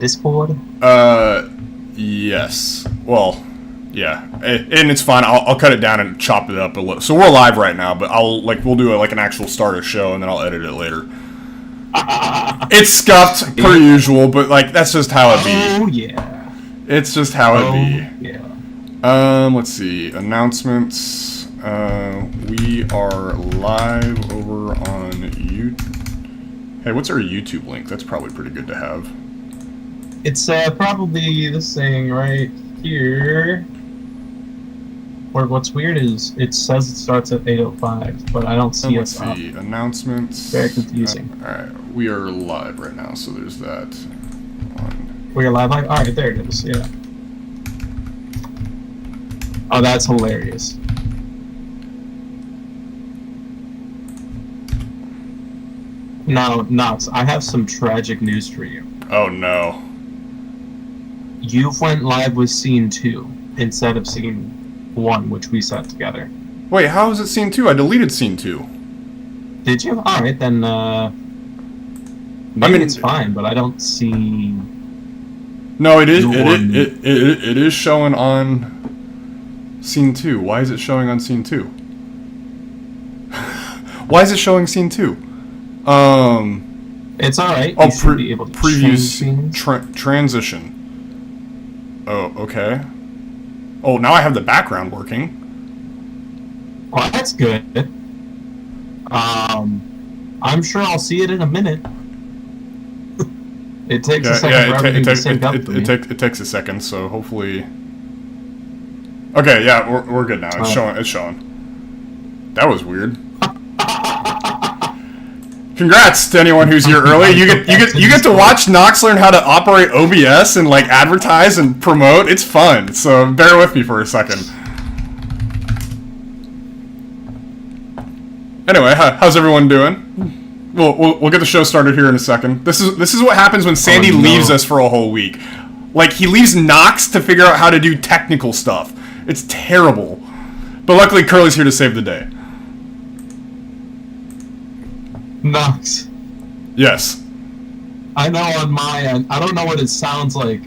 Discord? Yes. Well, yeah, and it's fine. I'll cut it down and chop it up a little. So we're live right now, but we'll do an actual start of show, and then I'll edit it later. It's scuffed per usual, but that's just how it be. Oh yeah. It's just how it be. Yeah. Let's see. Announcements. We are live over on YouTube. Hey, what's our YouTube link? That's probably pretty good to have. It's probably this thing right here. Or what's weird is it says it starts at 8:05, but I don't see Let's us up. see. Announcements. Very confusing. Alright, we are live right now, so there's that one. We're live. Alright, there it is. Yeah. Oh, that's hilarious. Now, Nox, I have some tragic news for you. Oh no. You've went live with scene 2 instead of scene 1, which we set together. Wait, how is it scene 2? I deleted scene 2. Did you? Alright, then, maybe it's fine, but I don't see... No, it is, it is showing on scene 2. Why is it showing on scene 2? Why is it showing scene 2? It's alright. Oh, you should be able to previews transition. Oh, okay. Oh, now I have the background working. Well, that's good. I'm sure I'll see it in a minute. It takes a second for everything to sync up for me. It takes a second, so hopefully... Okay, yeah, we're good now. It's showing. It's showing. That was weird. Congrats to anyone who's here early. You get to watch Nox learn how to operate OBS and advertise and promote. It's fun. So bear with me for a second. Anyway, how's everyone doing? We'll get the show started here in a second. This is what happens when Sandy leaves us for a whole week. He leaves Nox to figure out how to do technical stuff. It's terrible. But luckily Curly's here to save the day. Nox. Yes. I know on my end. I don't know what it sounds like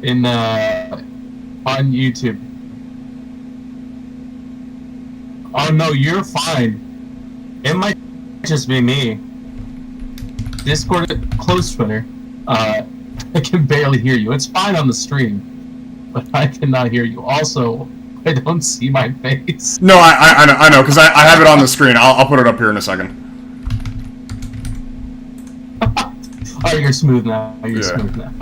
in on YouTube. Oh no, you're fine. It might just be me. Discord, close Twitter. I can barely hear you. It's fine on the stream, but I cannot hear you. Also, I don't see my face. No, I know, because I have it on the screen. I'll put it up here in a second. Oh, you're smooth now. You're smooth now.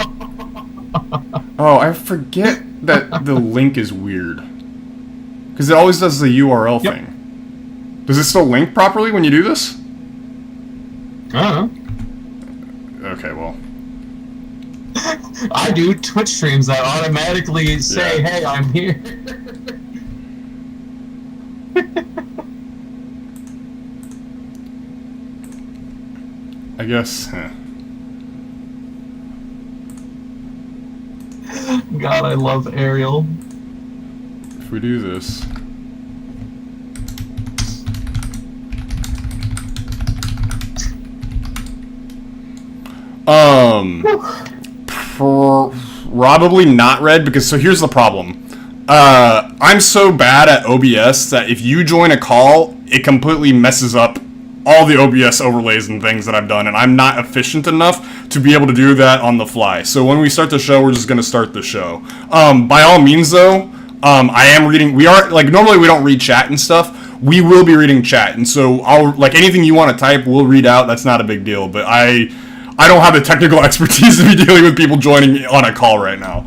Oh, I forget that the link is weird. Because it always does the URL thing. Does it still link properly when you do this? I don't know. Okay, well. I do Twitch streams that automatically say, hey, I'm here. I guess, God, I love Ariel. If we do this... Probably not red, because so here's the problem. I'm so bad at OBS that if you join a call, it completely messes up all the OBS overlays and things that I've done, and I'm not efficient enough to be able to do that on the fly. So when we start the show, we're just going to start the show. By all means, though, I am reading... We are, normally we don't read chat and stuff. We will be reading chat, and so I'll, anything you want to type, we'll read out. That's not a big deal, but I don't have the technical expertise to be dealing with people joining on a call right now.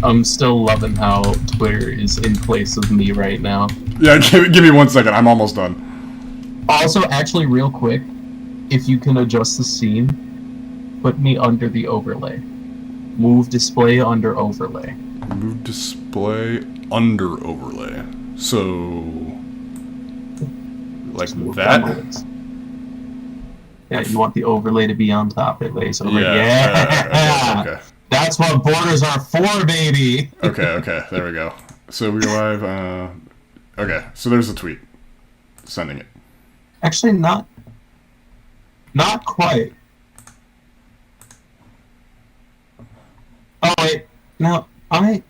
I'm still loving how Twitter is in place of me right now. Yeah, give me 1 second. I'm almost done. Also, actually, real quick, if you can adjust the scene, put me under the overlay. Move display under overlay. Move display under overlay. So, that? Yeah, you want the overlay to be on top. It lays over. Yeah. Okay. That's what borders are for, baby. Okay. There we go. So we're live. Okay, so there's the tweet. sending it. Actually, not quite. Oh wait, no, I'm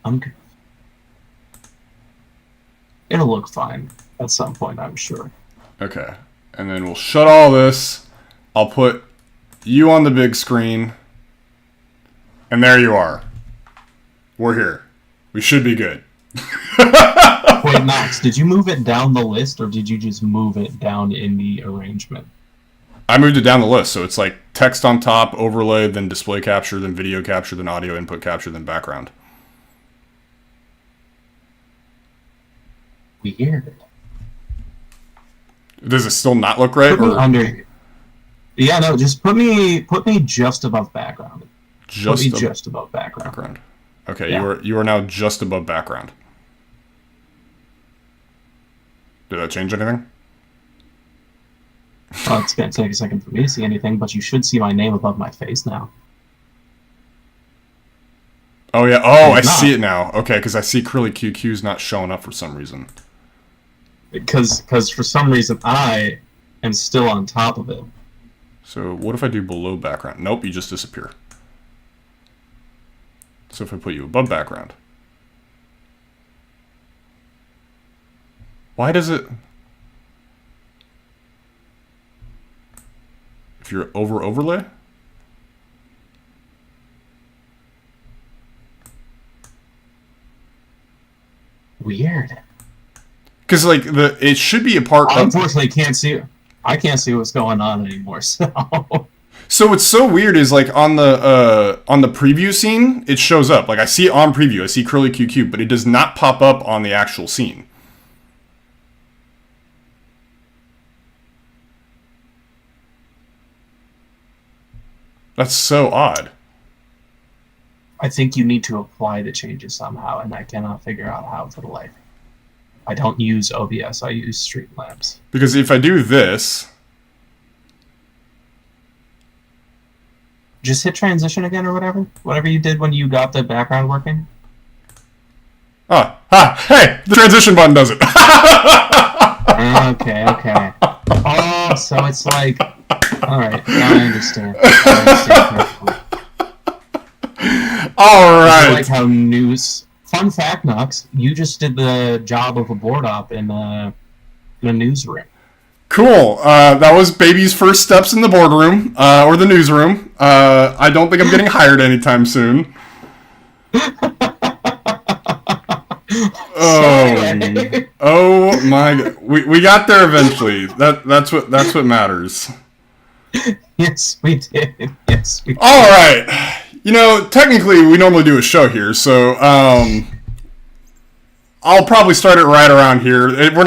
good. It'll look fine at some point, I'm sure. Okay, and then we'll shut all this. I'll put you on the big screen, and there you are. We're here. We should be good. Wait, Nox, did you move it down the list, or did you just move it down in the arrangement? I moved it down the list, so it's like text on top, overlay, then display capture, then video capture, then audio input capture, then background. Weird. Does it still not look right? Put me Or under. Yeah, no, just put me just above background. just Above background. Okay, Yeah. you are now just above background. Did that change anything? Well, it's gonna take a second for me to see anything, but you should see my name above my face now. Oh yeah. Oh, I It's not. see it now. Okay, because I see Curly QQ's not showing up for some reason. Because for some reason I am still on top of it. So what if I do below background? Nope, you just disappear. So if I put you above background. Why does it... If you're over overlay? Weird. Because like it should be a part I of... unfortunately can't see. I can't see what's going on anymore. So So what's so weird is like on the preview scene, it shows up. Like I see it on preview, I see Curly QQ, but it does not pop up on the actual scene. That's so odd. I think you need to apply the changes somehow, and I cannot figure out how for the life. I don't use OBS. I use Streamlabs. Because if I do this, Just hit transition again or whatever. Whatever you did when you got the background working. hey, the transition button does it. Okay. Oh, so it's like, all right, now I understand. Perfectly. All I right. like how news. Fun fact, Nox, you just did the job of a board op in a newsroom. Cool. That was baby's first steps in the boardroom, or the newsroom. I don't think I'm getting hired anytime soon. Oh my God. We got there eventually. That's what matters. Yes, we did. Yes, we did. All right. You know, technically we normally do a show here, so I'll probably start it right around here. We're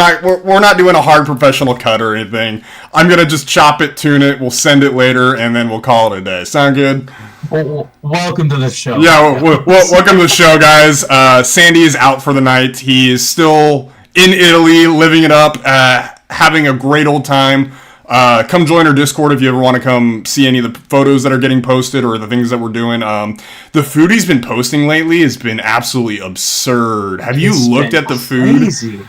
not doing a hard professional cut or anything. I'm gonna just chop it, tune it, we'll send it later, and then we'll call it a day. Sound good? Well, welcome to the show. Yeah, welcome to the show, guys. Sandy is out for the night. He is still in Italy, living it up, having a great old time. Come join our Discord if you ever want to come see any of the photos that are getting posted or the things that we're doing. The food he's been posting lately has been absolutely absurd. Have you looked at the food? Crazy.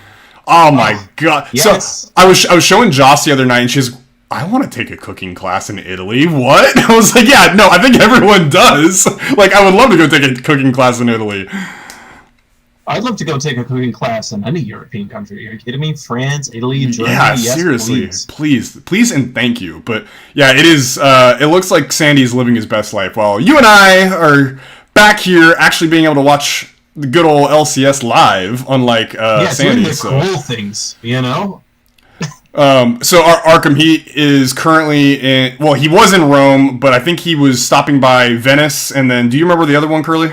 Oh my God. Yes. So I was showing Joss the other night and she's, I want to take a cooking class in Italy. What? I was like, yeah, no, I think everyone does. Like, I would love to go take a cooking class in Italy. I'd love to go take a cooking class in any European country. Are you kidding me? France, Italy, Germany. Yeah, yes, seriously. please. Please, and thank you. But yeah, it is. It looks like Sandy's living his best life while you and I are back here actually being able to watch the good old LCS live, unlike Sandy. Doing the cool things, you know? So Arkham, he is currently in. Well, he was in Rome, but I think he was stopping by Venice, and then do you remember the other one, Curly?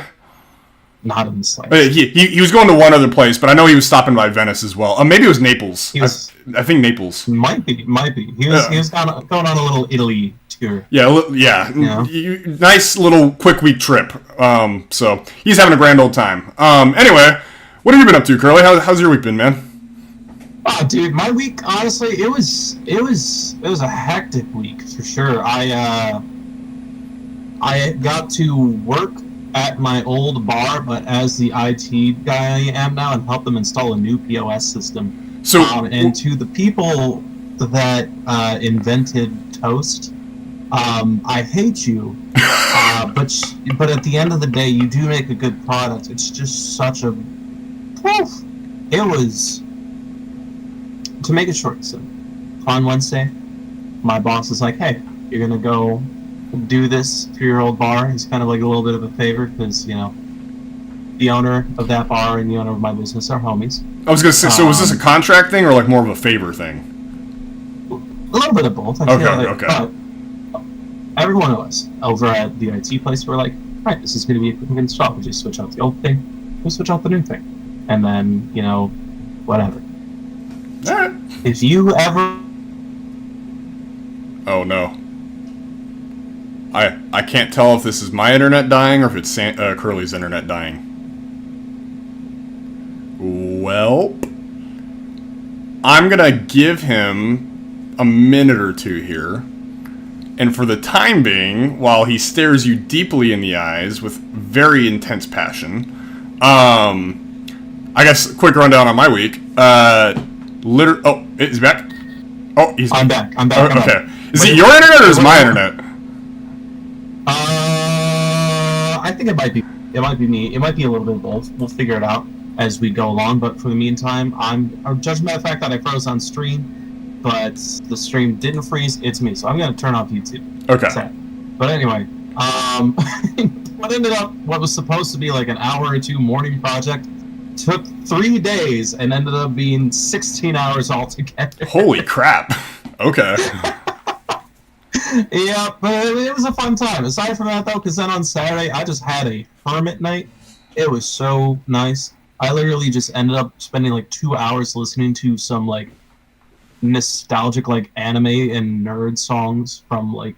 Not in the slightest. He was going to one other place, but I know he was stopping by Venice as well. Maybe it was Naples. I think Naples. Might be. He was going on a little Italy tour. Yeah. Nice little quick week trip. So he's having a grand old time. Anyway, what have you been up to, Curly? How's your week been, man? Oh, dude, my week, honestly, it was a hectic week for sure. I got to work at my old bar, but as the IT guy I am now, and help them install a new POS system. So, and to the people that invented toast, I hate you. But at the end of the day, you do make a good product. It's just such a poof. It was, to make it short, so on Wednesday, my boss is like, "Hey, you're gonna go do this for your old bar." It's kind of like a little bit of a favor because the owner of that bar and the owner of my business are homies. I was gonna say, so was this a contract thing or like more of a favor thing? A little bit of both. Okay. But every one of us over at the IT place were like, "All right, this is gonna be a quick install. We just switch out the old thing, we switch out the new thing, and then whatever." All right. If you ever Oh no. I can't tell if this is my internet dying or if it's Curly's internet dying. Well, I'm gonna give him a minute or two here, and for the time being, while he stares you deeply in the eyes with very intense passion, I guess quick rundown on my week. Oh, is he back? Oh, he's. I'm back. Oh, okay. Is it your internet or is my internet? I think it might be. It might be me. It might be a little bit of both. We'll figure it out as we go along. But for the meantime, I'm judging by the fact that I froze on stream, but the stream didn't freeze. It's me, so I'm gonna turn off YouTube. Okay. But anyway, what was supposed to be like an hour or two morning project took 3 days and ended up being 16 hours altogether. Holy crap. Okay. Yeah, but it was a fun time. Aside from that, though, because then on Saturday, I just had a hermit night. It was so nice. I literally just ended up spending like 2 hours listening to some like nostalgic like anime and nerd songs from like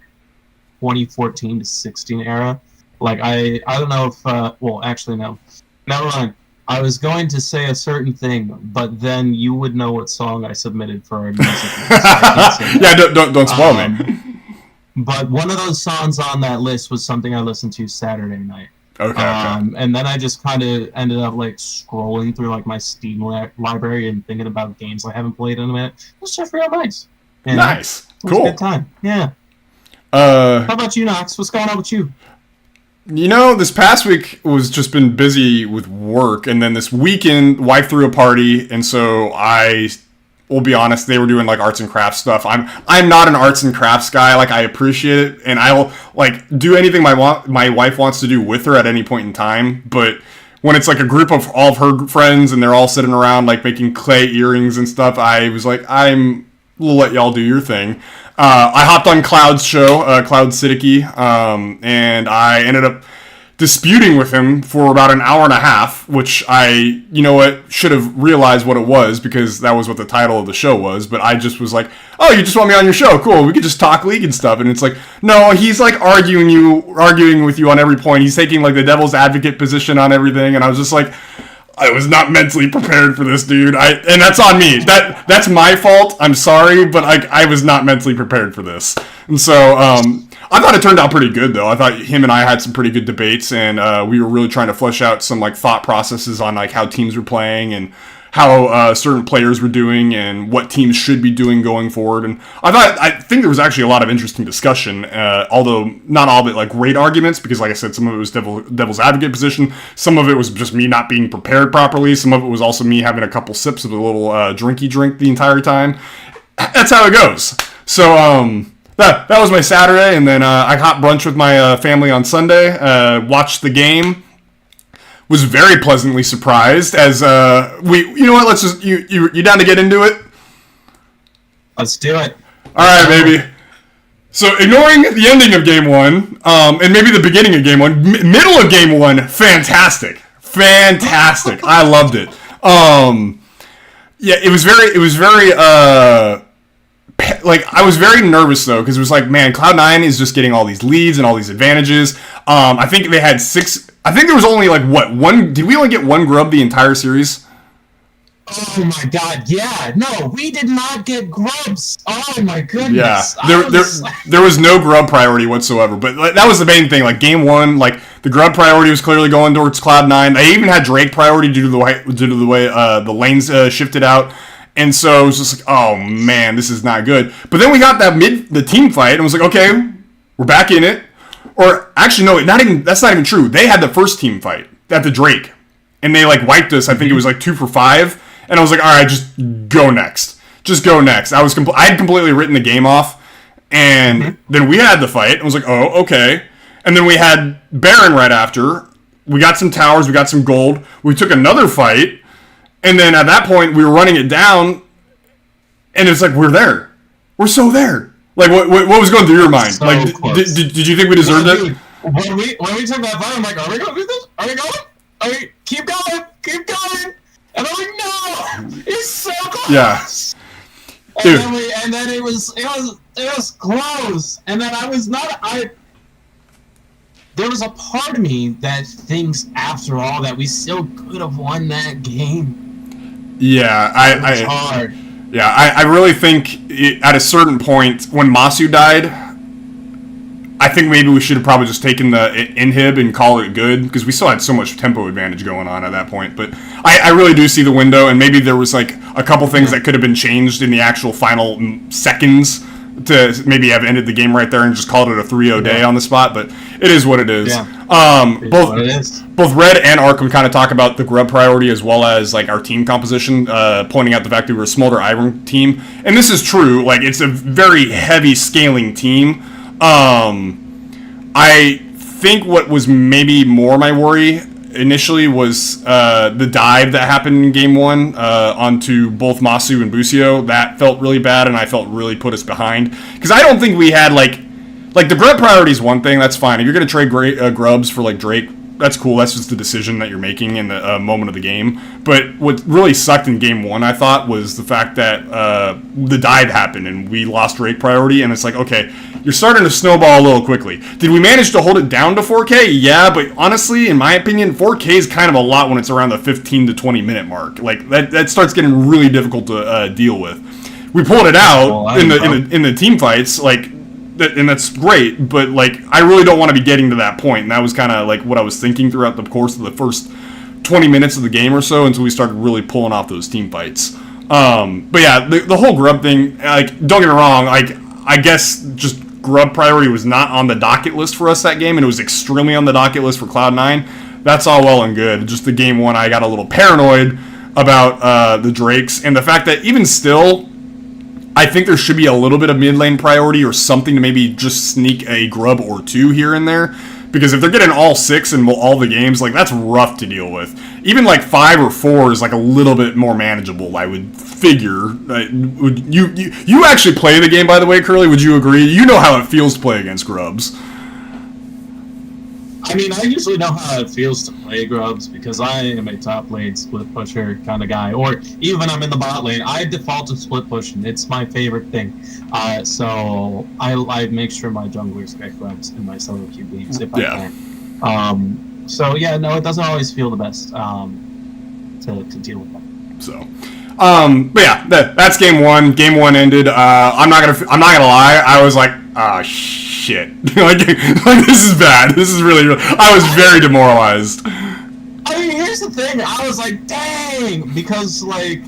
2014 to 16 era. Like I don't know if well, actually no, never mind. I was going to say a certain thing, but then you would know what song I submitted for a music. Yeah, don't spoil me. But one of those songs on that list was something I listened to Saturday night. Okay. And then I just kind of ended up like scrolling through like my Steam library and thinking about games I haven't played in a minute. It was just real nice. And nice. It was Cool. a good time. Yeah. How about you, Nox? What's going on with you? This past week was just been busy with work, and then this weekend, wife threw a party, and so I will be honest, they were doing like arts and crafts stuff. I'm not an arts and crafts guy. Like, I appreciate it, and I'll like do anything my wife wants to do with her at any point in time. But when it's like a group of all of her friends and they're all sitting around like making clay earrings and stuff, I was like, we'll let y'all do your thing. I hopped on Cloud's show, Cloud Siddiqui, and I ended up disputing with him for about an hour and a half, which I, should have realized what it was because that was what the title of the show was, but I just was like, oh, you just want me on your show? Cool, we could just talk League and stuff. And it's like, no, he's like arguing with you on every point. He's taking like the devil's advocate position on everything, and I was just like, I was not mentally prepared for this, dude. And that's on me. That's my fault. I'm sorry, but I was not mentally prepared for this. And so I thought it turned out pretty good, though. I thought him and I had some pretty good debates, and we were really trying to flesh out some like thought processes on like how teams were playing and how certain players were doing and what teams should be doing going forward. And I think there was actually a lot of interesting discussion, although not all of it like great arguments, because like I said, some of it was devil's advocate position. Some of it was just me not being prepared properly. Some of it was also me having a couple sips of a little drinky drink the entire time. That's how it goes. So that was my Saturday, and then I hopped brunch with my family on Sunday, watched the game. Was very pleasantly surprised as you know what, let's just you down to get into it? Let's do it. Alright, baby. So ignoring the ending of game one, and maybe the beginning of game one, middle of game one, fantastic. I loved it. Yeah, it was very like, I was very nervous, though, because it was like, man, Cloud9 is just getting all these leads and all these advantages. I think they had 6... I think there was only, like, one... Did we only get one grub the entire series? Oh, my God, yeah. No, we did not get grubs. Oh, my goodness. Yeah, there was no grub priority whatsoever. But like, that was the main thing. Like, game one, like, the grub priority was clearly going towards Cloud9. They even had Drake priority due to the way the lanes shifted out. And so it was just like, oh man, this is not good. But then we got the team fight, and it was like, okay, we're back in it. Or actually, no, that's not even true. They had the first team fight at the Drake, and they like wiped us. I think it was like 2 for 5, and I was like, all right, just go next. Just go next. I had completely written the game off, and then we had the fight. I was like, oh, okay. And then we had Baron right after. We got some towers. We got some gold. We took another fight, and then at that point, we were running it down, and it's like, we're there. We're so there. Like, what was going through your mind? So like, did you think we deserved it? When we took that fight, I'm like, are we going to do this? Are we going? Keep going. Keep going. And I'm like, no, it's so close. Yeah. Dude. And then it was close. And then there was a part of me that thinks, after all, that we still could have won that game. Yeah, it's hard. Yeah, I really think at a certain point when Masu died, I think maybe we should have probably just taken the inhib and call it good, because we still had so much tempo advantage going on at that point. But I really do see the window, and maybe there was like a couple things that could have been changed in the actual final seconds to maybe have ended the game right there and just called it a 3-0 day on the spot. But it is what it is. Yeah. Both Red and Arkham kind of talk about the grub priority as well as like our team composition, pointing out the fact that we were a Smolder Iron team, and this is true. Like, it's a very heavy scaling team. I think what was maybe more my worry initially was the dive that happened in Game 1 onto both Masu and Busio. That felt really bad, and I felt really put us behind. Because I don't think we had, like the grub priority is one thing, that's fine. If you're going to trade grubs for, like, Drake, that's cool. That's just the decision that you're making in the moment of the game. But what really sucked in Game 1, I thought, was the fact that the dive happened and we lost Drake priority, and it's like, okay, you're starting to snowball a little quickly. Did we manage to hold it down to 4K? Yeah, but honestly, in my opinion, 4K is kind of a lot when it's around the 15 to 20 minute mark. Like, that starts getting really difficult to deal with. We pulled it out in the team fights, like, and that's great, but like, I really don't want to be getting to that point, and that was kind of like what I was thinking throughout the course of the first 20 minutes of the game or so, until we started really pulling off those team fights. But yeah, the whole grub thing, like, don't get me wrong, like, I guess just grub priority was not on the docket list for us that game, and it was extremely on the docket list for Cloud9. That's all well and good. Just the Game 1, I got a little paranoid about the Drakes, and the fact that even still, I think there should be a little bit of mid lane priority or something to maybe just sneak a grub or two here and there. Because if they're getting all 6 in all the games, like, that's rough to deal with. Even like 5 or 4 is like a little bit more manageable, I would figure. You actually play the game, by the way, Curly? Would you agree? You know how it feels to play against grubs. I mean, I usually know how it feels to play grubs because I am a top lane split pusher kind of guy. Or even when I'm in the bot lane, I default to split pushing. It's my favorite thing. So I make sure my junglers get grubs in my solo queue games if I can. So yeah, no, it doesn't always feel the best to deal with that. So. But yeah, that's Game 1. Game 1 ended. I'm not gonna lie. I was like, ah, shit. like, this is bad. This is really. I was very demoralized. I mean, here's the thing. I was like, dang, because like,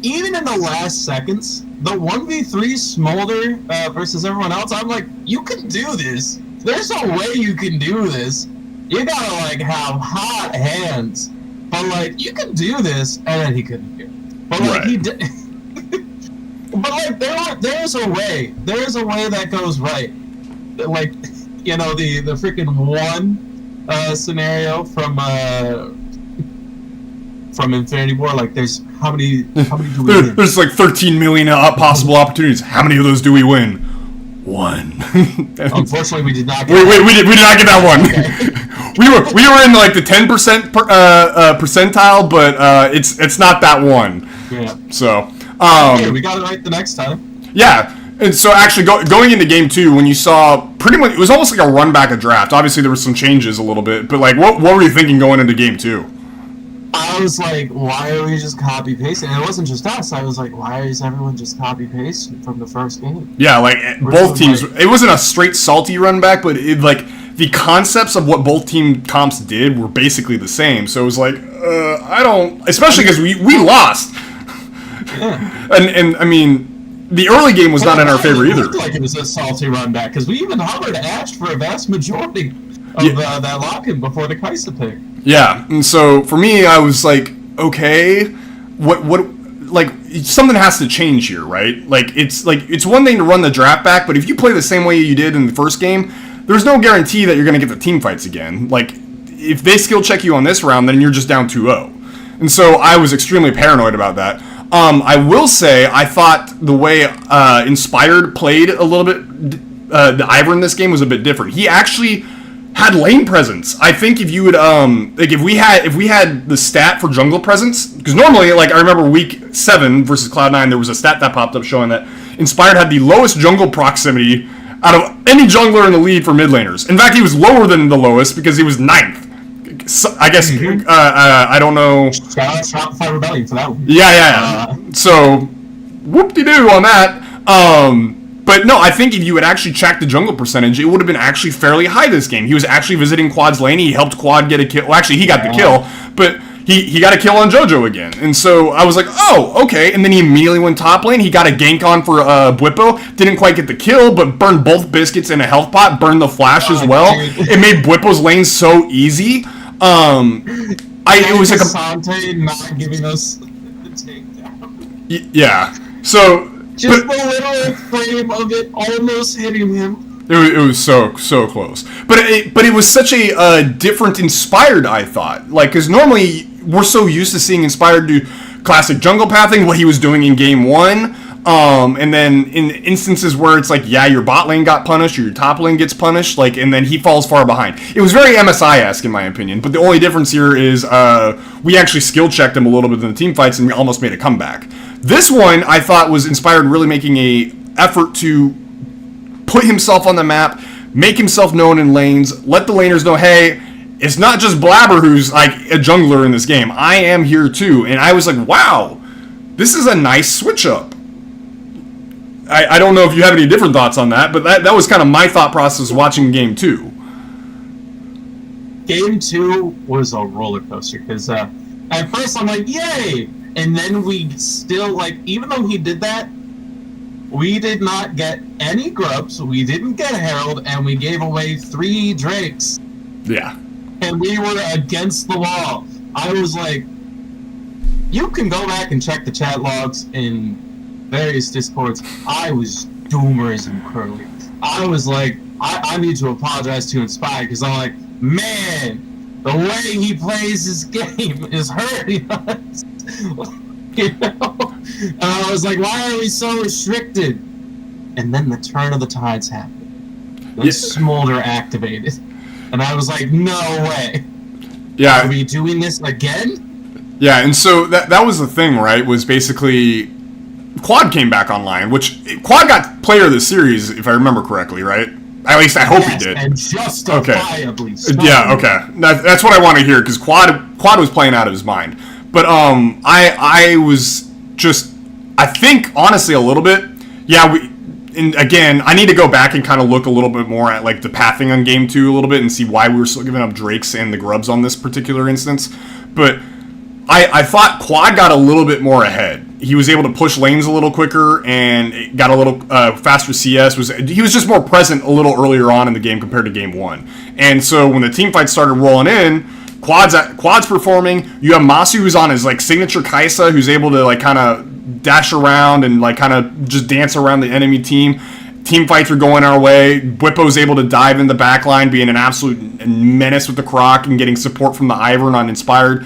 even in the last seconds, the 1v3 Smolder versus everyone else, I'm like, you can do this. There's no way you can do this. You gotta like have hot hands. But like, you can do this, and then he couldn't do it. But like, he did. But like, there's a way. There's a way that goes right. Like, you know, the freaking one scenario from Infinity War. Like, there's how many do we win? There's like 13 million possible opportunities. How many of those do we win? 1. Unfortunately, we did not. We did not get that one. Okay. We were in like the 10% percentile, but it's not that one. Yeah. So okay, we got it right the next time. Yeah, and so actually going into Game 2, when you saw pretty much, it was almost like a run back of draft. Obviously there were some changes a little bit, but like what were you thinking going into Game 2? I was like, why are we just copy pasting? And it wasn't just us. I was like, why is everyone just copy pasting from the first game? Yeah, like both teams. It wasn't a straight salty run back, but it like the concepts of what both team comps did were basically the same. So it was like, I don't, especially because we lost. And I mean, the early game was not in our favor either. It looked like it was a salty run back because we even hovered Ash for a vast majority of that lock-in before the Kaisa pick. Yeah, and so for me, I was like, okay, what, like, something has to change here, right? Like, it's one thing to run the draft back, but if you play the same way you did in the first game, there's no guarantee that you're going to get the team fights again. Like, if they skill check you on this round, then you're just down 2-0. And so I was extremely paranoid about that. I will say, I thought the way Inspired played a little bit, the Ivor in this game was a bit different. He actually had lane presence. I think if you would, like if we had the stat for jungle presence, because normally, like I remember week 7 versus Cloud9, there was a stat that popped up showing that Inspired had the lowest jungle proximity out of any jungler in the lead for mid laners. In fact, he was lower than the lowest because he was 9th. So, I guess, I don't know. Shout out Shopify Rebellion for that one. Yeah. So, whoop-de-doo on that. But no, I think if you had actually checked the jungle percentage, it would have been actually fairly high this game. He was actually visiting Quad's lane. He helped Quad get a kill. Well, actually, he got the kill, but he got a kill on JoJo again. And so I was like, oh, okay. And then he immediately went top lane. He got a gank on for Bwipo. Didn't quite get the kill, but burned both biscuits in a health pot. Burned the flash as well. It made Bwipo's lane so easy. It was like a Sante not giving us the takedown. Yeah. So just the little frame of it almost hitting him. It was so close. But it was such a different Inspired, I thought. Like, because normally we're so used to seeing Inspired do classic jungle pathing, what he was doing in game 1. And then in instances where it's like, yeah, your bot lane got punished or your top lane gets punished, like, and then he falls far behind. It was very MSI-esque in my opinion, but the only difference here is we actually skill checked him a little bit in the team fights and we almost made a comeback. This one I thought was Inspired really making a effort to put himself on the map, make himself known in lanes, let the laners know, hey, it's not just Blabber who's like a jungler in this game. I am here too. And I was like, wow, this is a nice switch up. I don't know if you have any different thoughts on that, but that was kind of my thought process watching Game 2. Game 2 was a roller coaster, because at first I'm like, yay! And then we still, like, even though he did that, we did not get any grubs, we didn't get Herald, and we gave away 3 Drakes. Yeah. And we were against the wall. I was like, you can go back and check the chat logs in various discords. I was Doomers and Curly. I was like, I need to apologize to Inspired, because I'm like, man, the way he plays his game is hurting us. You know? And I was like, why are we so restricted? And then the turn of the tides happened. The Smolder activated. And I was like, no way. Yeah. Are we doing this again? Yeah, and so that was the thing, right? Was basically Quad came back online, which Quad got player of the series, if I remember correctly, right? At least I hope he did. And justifiably so. Yeah, okay. That's what I want to hear, because Quad was playing out of his mind. But I was just, I think, honestly, a little bit. Yeah, and again, I need to go back and kind of look a little bit more at like the pathing on Game 2 a little bit and see why we were still giving up Drakes and the Grubs on this particular instance. But I thought Quad got a little bit more ahead. He was able to push lanes a little quicker and got a little faster CS. He was just more present a little earlier on in the game compared to Game 1. And so when the team fights started rolling in, Quad's performing. You have Masu, who's on his like signature Kaisa, who's able to like kind of dash around and like kind of just dance around the enemy team. Team fights are going our way. Bwipo's able to dive in the backline, being an absolute menace with the Croc and getting support from the Ivor and Uninspired.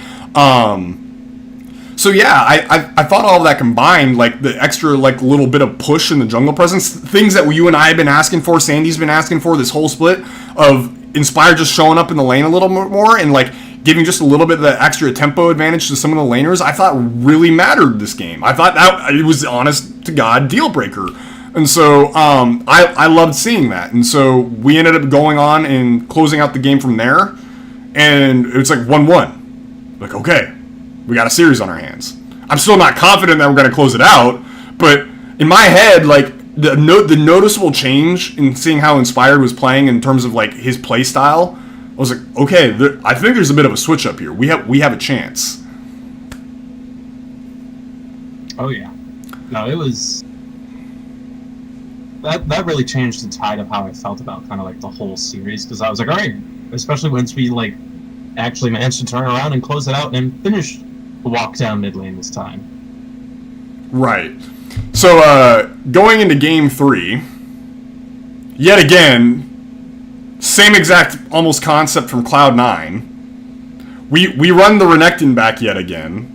So yeah, I thought all of that combined, like the extra like little bit of push in the jungle presence, things that you and I have been asking for, Sandy's been asking for this whole split of Inspired just showing up in the lane a little more and like giving just a little bit of the extra tempo advantage to some of the laners, I thought really mattered this game. I thought that it was honest to God deal breaker. And so I loved seeing that. And so we ended up going on and closing out the game from there. And it's like 1-1. Like, okay, we got a series on our hands. I'm still not confident that we're going to close it out. But in my head, like, the noticeable change in seeing how Inspired was playing in terms of, like, his play style, I was like, okay, I think there's a bit of a switch up here. We have a chance. Oh, yeah. No, it was that really changed the tide of how I felt about kind of like the whole series, because I was like, all right, especially once we like actually managed to turn around and close it out and finish the walk down mid lane this time. Right. So going into game 3, yet again, same exact almost concept from Cloud9. We run the Renekton back yet again.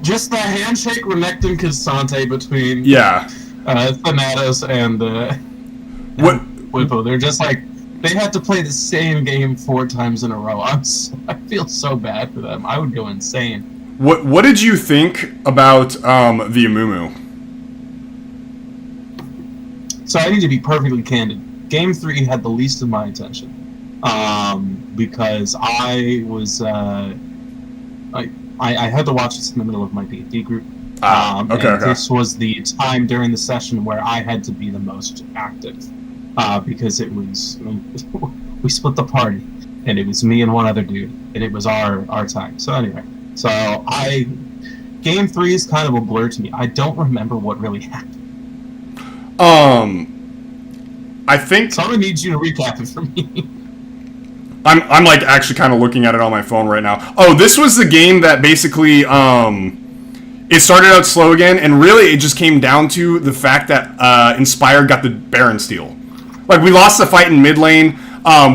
Just the handshake Renekton Cassante between Thanatos and Whippo. They're just like, they had to play the same game 4 times in a row. I feel so bad for them. I would go insane. What did you think about the Amumu? So I need to be perfectly candid. Game 3 had the least of my attention. Because I was I had to watch this in the middle of my D&D group. Okay. This was the time during the session where I had to be the most active, because it was we split the party, and it was me and one other dude, and it was our time. So anyway, game 3 is kind of a blur to me. I don't remember what really happened. I think someone needs you to recap it for me. I'm like actually kind of looking at it on my phone right now. Oh, this was the game that basically it started out slow again, and really it just came down to the fact that Inspired got the Baron steal. Like, we lost the fight in mid lane.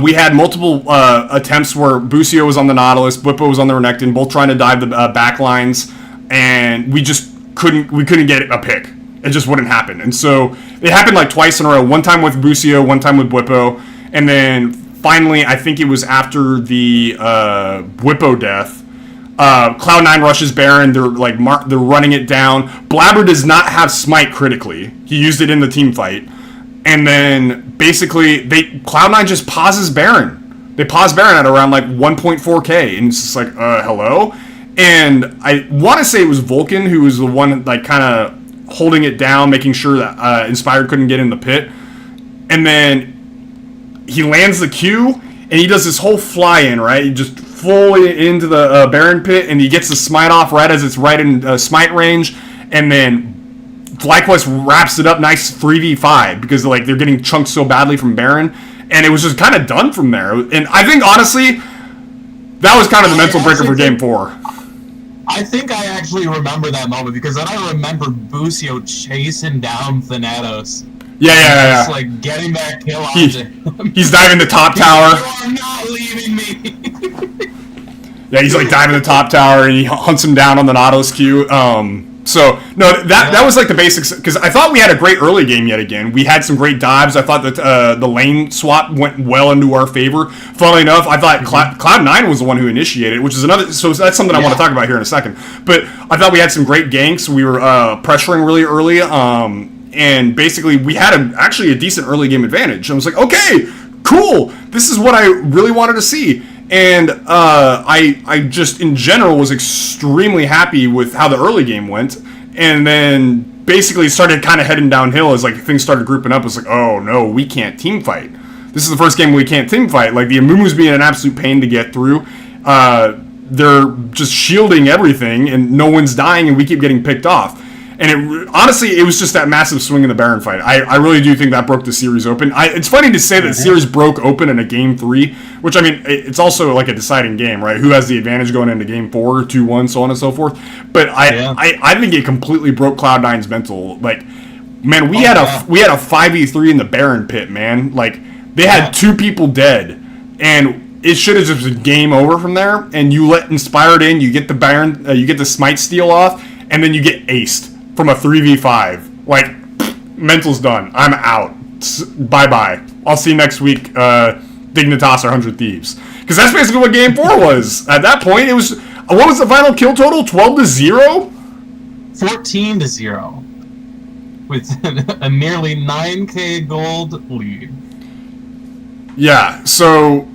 We had multiple attempts where Busio was on the Nautilus, Blippo was on the Renekton, both trying to dive the back lines, and we just couldn't get a pick. It just wouldn't happen. And so it happened like twice in a row. One time with Busio, one time with Blippo, and then finally, I think it was after the Whippo death, Cloud9 rushes Baron. They're like they're running it down. Blabber does not have Smite critically. He used it in the team fight, and then basically Cloud9 just pauses Baron. They pause Baron at around like 1.4k, and it's just like, hello. And I want to say it was Vulcan who was the one like kind of holding it down, making sure that Inspired couldn't get in the pit, and then he lands the Q, and he does this whole fly-in, right? He just fully into the Baron pit, and he gets the smite off right as it's right in smite range, and then FlyQuest wraps it up nice 3v5, because like they're getting chunked so badly from Baron, and it was just kind of done from there. And I think, honestly, that was kind of the mental breaker for Game 4. I think I actually remember that moment, because then I remember Busio chasing down Thanatos. Yeah. Just like getting that kill on him. He's diving the top tower. You are not leaving me. Yeah, he's like diving the top tower, and he hunts him down on the Nautilus Q. So no, that was like the basics, because I thought we had a great early game yet again. We had some great dives. I thought that the lane swap went well into our favor. Funnily enough, I thought Cloud9 was the one who initiated it, which is another. So that's something I want to talk about here in a second. But I thought we had some great ganks. We were pressuring really early. And basically, we had actually a decent early game advantage. I was like, okay, cool. This is what I really wanted to see. And I just, in general, was extremely happy with how the early game went. And then basically started kind of heading downhill as like things started grouping up. It was like, oh, no, we can't team fight. This is the first game we can't team fight. Like, the Amumu's being an absolute pain to get through. They're just shielding everything, and no one's dying, and we keep getting picked off. And honestly, it was just that massive swing in the Baron fight. I really do think that broke the series open. It's funny to say that the series broke open in a Game 3, which, I mean, it's also like a deciding game, right? Who has the advantage going into Game 4, 2-1, so on and so forth. But I think it completely broke Cloud9's mental. Like, man, we had a 5v3 in the Baron pit, man. Like, they had 2 people dead, and it should have just been game over from there. And you let Inspired in, you get the Baron, you get the Smite steal off, and then you get aced from a 3v5. Like, mental's done. I'm out. Bye-bye. I'll see you next week, Dignitas or 100 Thieves. Because that's basically what Game 4 was. At that point, it was... What was the final kill total? 12-0? 14-0. With a nearly 9k gold lead. Yeah, so...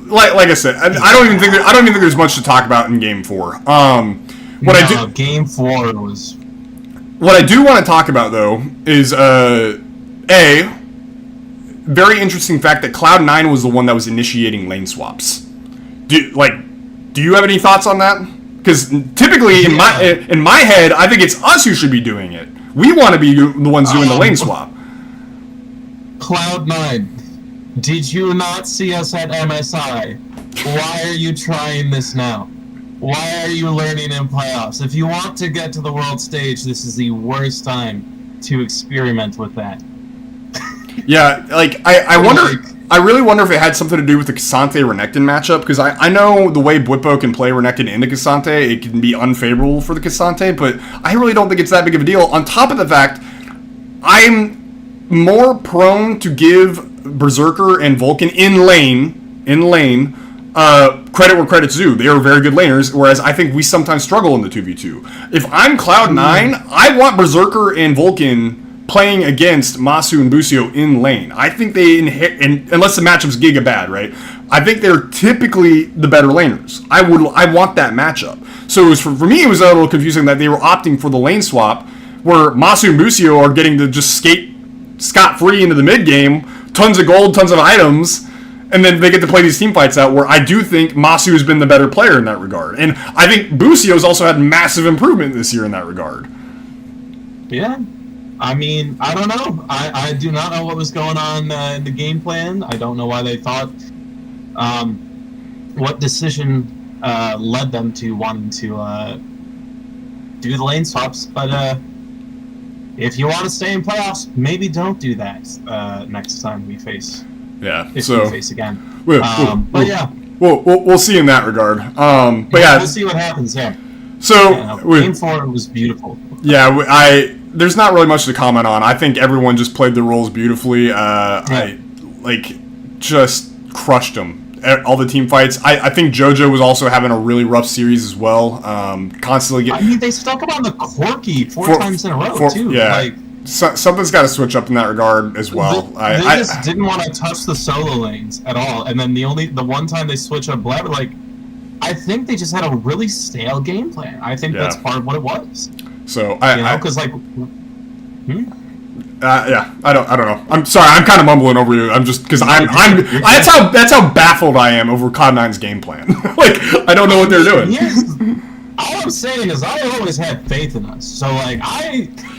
Like I said, I don't even think there's much to talk about in Game 4. Game 4 was... What I do want to talk about, though, is, very interesting fact that Cloud9 was the one that was initiating lane swaps. Do you have any thoughts on that? Because typically, in my head, I think it's us who should be doing it. We want to be the ones doing the lane swap. Cloud9, did you not see us at MSI? Why are you trying this now? Why are you learning in playoffs? If you want to get to the world stage, this is the worst time to experiment with that. Yeah, like, I wonder... I really wonder if it had something to do with the Cassante-Renekton matchup, because I know the way Bwipo can play Renekton into Cassante, it can be unfavorable for the Cassante, but I really don't think it's that big of a deal. On top of the fact, I'm more prone to give Berserker and Vulcan in lane, credit where credit's due. They are very good laners, whereas I think we sometimes struggle in the 2v2. If I'm Cloud9, I want Berserker and Vulcan playing against Masu and Busio in lane. I think they unless the matchup's giga bad, right? I think they're typically the better laners. I want that matchup. So it was for me, it was a little confusing that they were opting for the lane swap, where Masu and Busio are getting to just skate scot-free into the mid game, tons of gold, tons of items, and then they get to play these team fights out, where I do think Masu has been the better player in that regard. And I think Busio's also had massive improvement this year in that regard. Yeah. I mean, I don't know. I do not know what was going on in the game plan. I don't know why they thought, what decision led them to wanting to do the lane swaps. But if you want to stay in playoffs, maybe don't do that next time we face. Yeah. If we face again. But yeah. We'll see in that regard. But yeah, we'll see what happens there. So game 4 was beautiful. Yeah, there's not really much to comment on. I think everyone just played the roles beautifully. I just crushed them. All the team fights. I think JoJo was also having a really rough series as well. Constantly getting. I mean, they stuck him on the Corki four times in a row too. Yeah, something's got to switch up in that regard as well. They just didn't want to touch the solo lanes at all. And then the one time they switch up Blabber, I think they just had a really stale game plan. I think that's part of what it was. So because yeah, I don't know. I'm sorry, I'm kind of mumbling over you. I'm just because that's how baffled I am over Cloud9's game plan. I don't know what they're doing. All I'm saying is I always had faith in us. So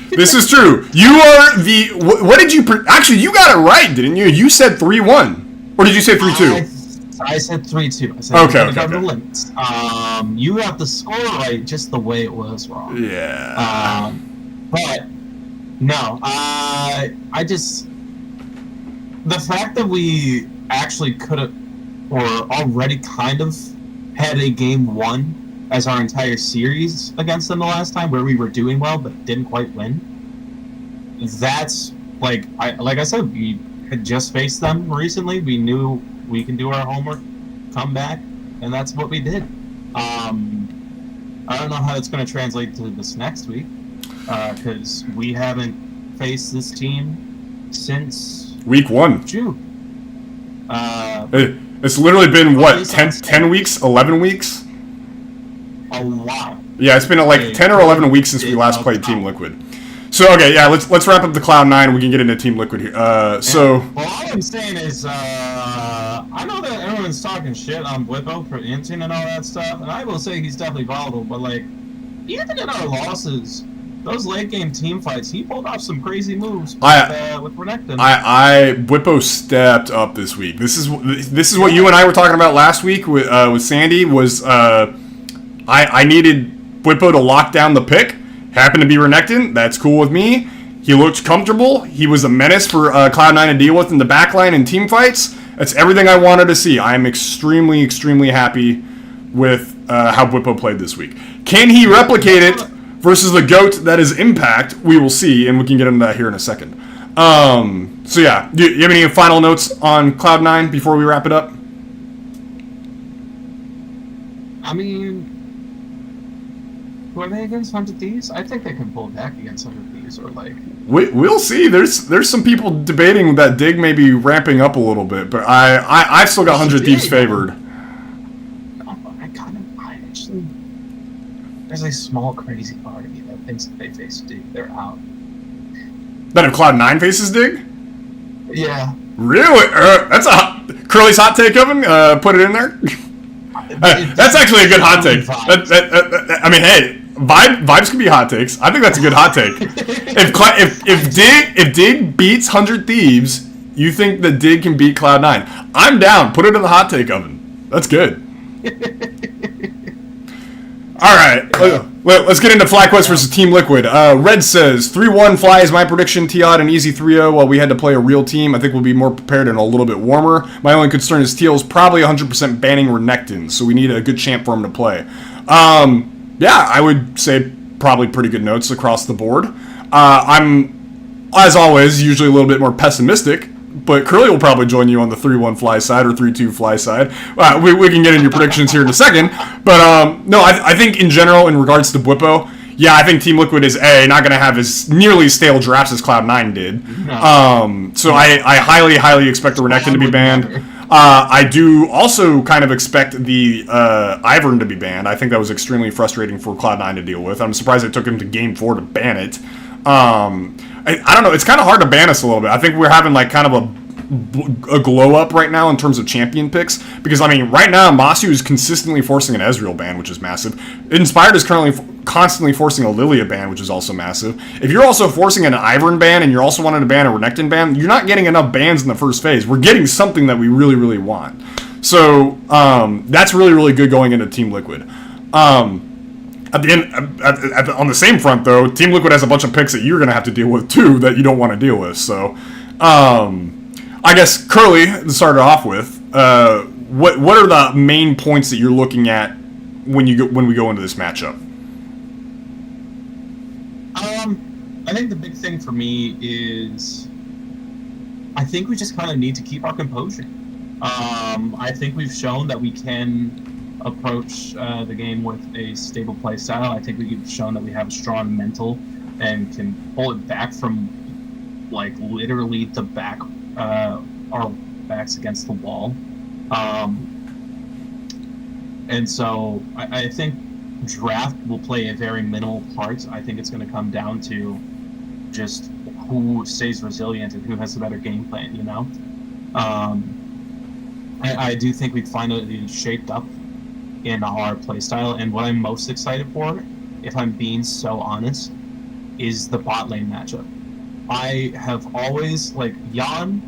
This is true. You are the. What did you? Actually, you got it right, didn't you? You said 3-1, or did you say 3-2? I said 3-2. I said okay. The limits. You got the score right, just the way it was wrong. Yeah. But no, I just the fact that we actually could have, or already kind of had a game 1 as our entire series against them the last time, where we were doing well but didn't quite win. That's like I said, we had just faced them recently. We knew we can do our homework, come back, and that's what we did. I don't know how it's going to translate to this next week, because we haven't faced this team since week 1. June. It's literally been what 10 weeks, 11 weeks. A while. Yeah, it's been 10 or 11 weeks since we last played Team Liquid. So okay, yeah, let's wrap up the Cloud9 and we can get into Team Liquid here. So well, all I'm saying is, I know that everyone's talking shit on Bwipo for inting and all that stuff, and I will say he's definitely volatile. But even in our losses, those late game team fights, he pulled off some crazy moves with Renekton. Bwipo stepped up this week. This is what you and I were talking about last week with Sandy. Was I needed Bwipo to lock down the pick. Happened to be Renekton. That's cool with me. He looked comfortable. He was a menace for Cloud9 to deal with in the backline and team fights. That's everything I wanted to see. I am extremely, extremely happy with how Bwipo played this week. Can he replicate it versus the GOAT that is Impact? We will see, and we can get into that here in a second. So yeah, do you have any final notes on Cloud9 before we wrap it up? I mean, who are they against? 100 Thieves? I think they can pull back against 100 Thieves, or We'll see. There's some people debating that Dig may be ramping up a little bit, but I've still got 100 Thieves favored. I actually, there's a small crazy part of me that thinks if they face Dig, they're out. That if Cloud9 faces Dig? Yeah. Really? That's a Curly's hot take, Evan. Put it in there. That's actually a good hot take. I mean, hey, vibes can be hot takes. I think that's a good hot take. If Dig beats 100 Thieves, you think that Dig can beat Cloud9? I'm down. Put it in the hot take oven. That's good. All right, let's get into FlyQuest versus Team Liquid. Red says 3-1 Fly is my prediction. T-Odd an easy 3-0 while we had to play a real team. I think we'll be more prepared and a little bit warmer. My only concern is Teal's probably 100% banning Renekton, so we need a good champ for him to play. Yeah, I would say probably pretty good notes across the board. I'm, as always, usually a little bit more pessimistic. But Curly will probably join you on the 3-1 Fly side or 3-2 Fly side. We can get in your predictions here in a second. But no, I think in general, in regards to Bwipo, yeah, I think Team Liquid is not going to have as nearly stale drafts as Cloud9 did. So I highly expect the Renekton to be banned. I do also kind of expect the Ivern to be banned. I think that was extremely frustrating for Cloud9 to deal with. I'm surprised it took him to Game 4 to ban it. I don't know. It's kind of hard to ban us a little bit. I think we're having like kind of a glow up right now in terms of champion picks because I mean right now Masu is consistently forcing an Ezreal ban, which is massive. Inspired is currently constantly forcing a Lilia ban, which is also massive. If you're also forcing an Ivern ban and you're also wanting to ban a Renekton ban, you're not getting enough bans in the first phase. We're getting something that we really want. So that's really good going into Team Liquid. At the end, on the same front, though, Team Liquid has a bunch of picks that you're going to have to deal with, too, that you don't want to deal with. So, I guess, Curly, to start it off with, what are the main points that you're looking at when we go into this matchup? I think the big thing for me is I think we just kind of need to keep our composure. I think we've shown that we can approach the game with a stable play style. I think we've shown that we have a strong mental and can pull it back from like literally the back, our backs against the wall. And so I think draft will play a very minimal part. I think it's going to come down to just who stays resilient and who has the better game plan, you know? I do think we finally shaped up in our playstyle, and what I'm most excited for, if I'm being so honest, is the bot lane matchup. I have always, like, Jan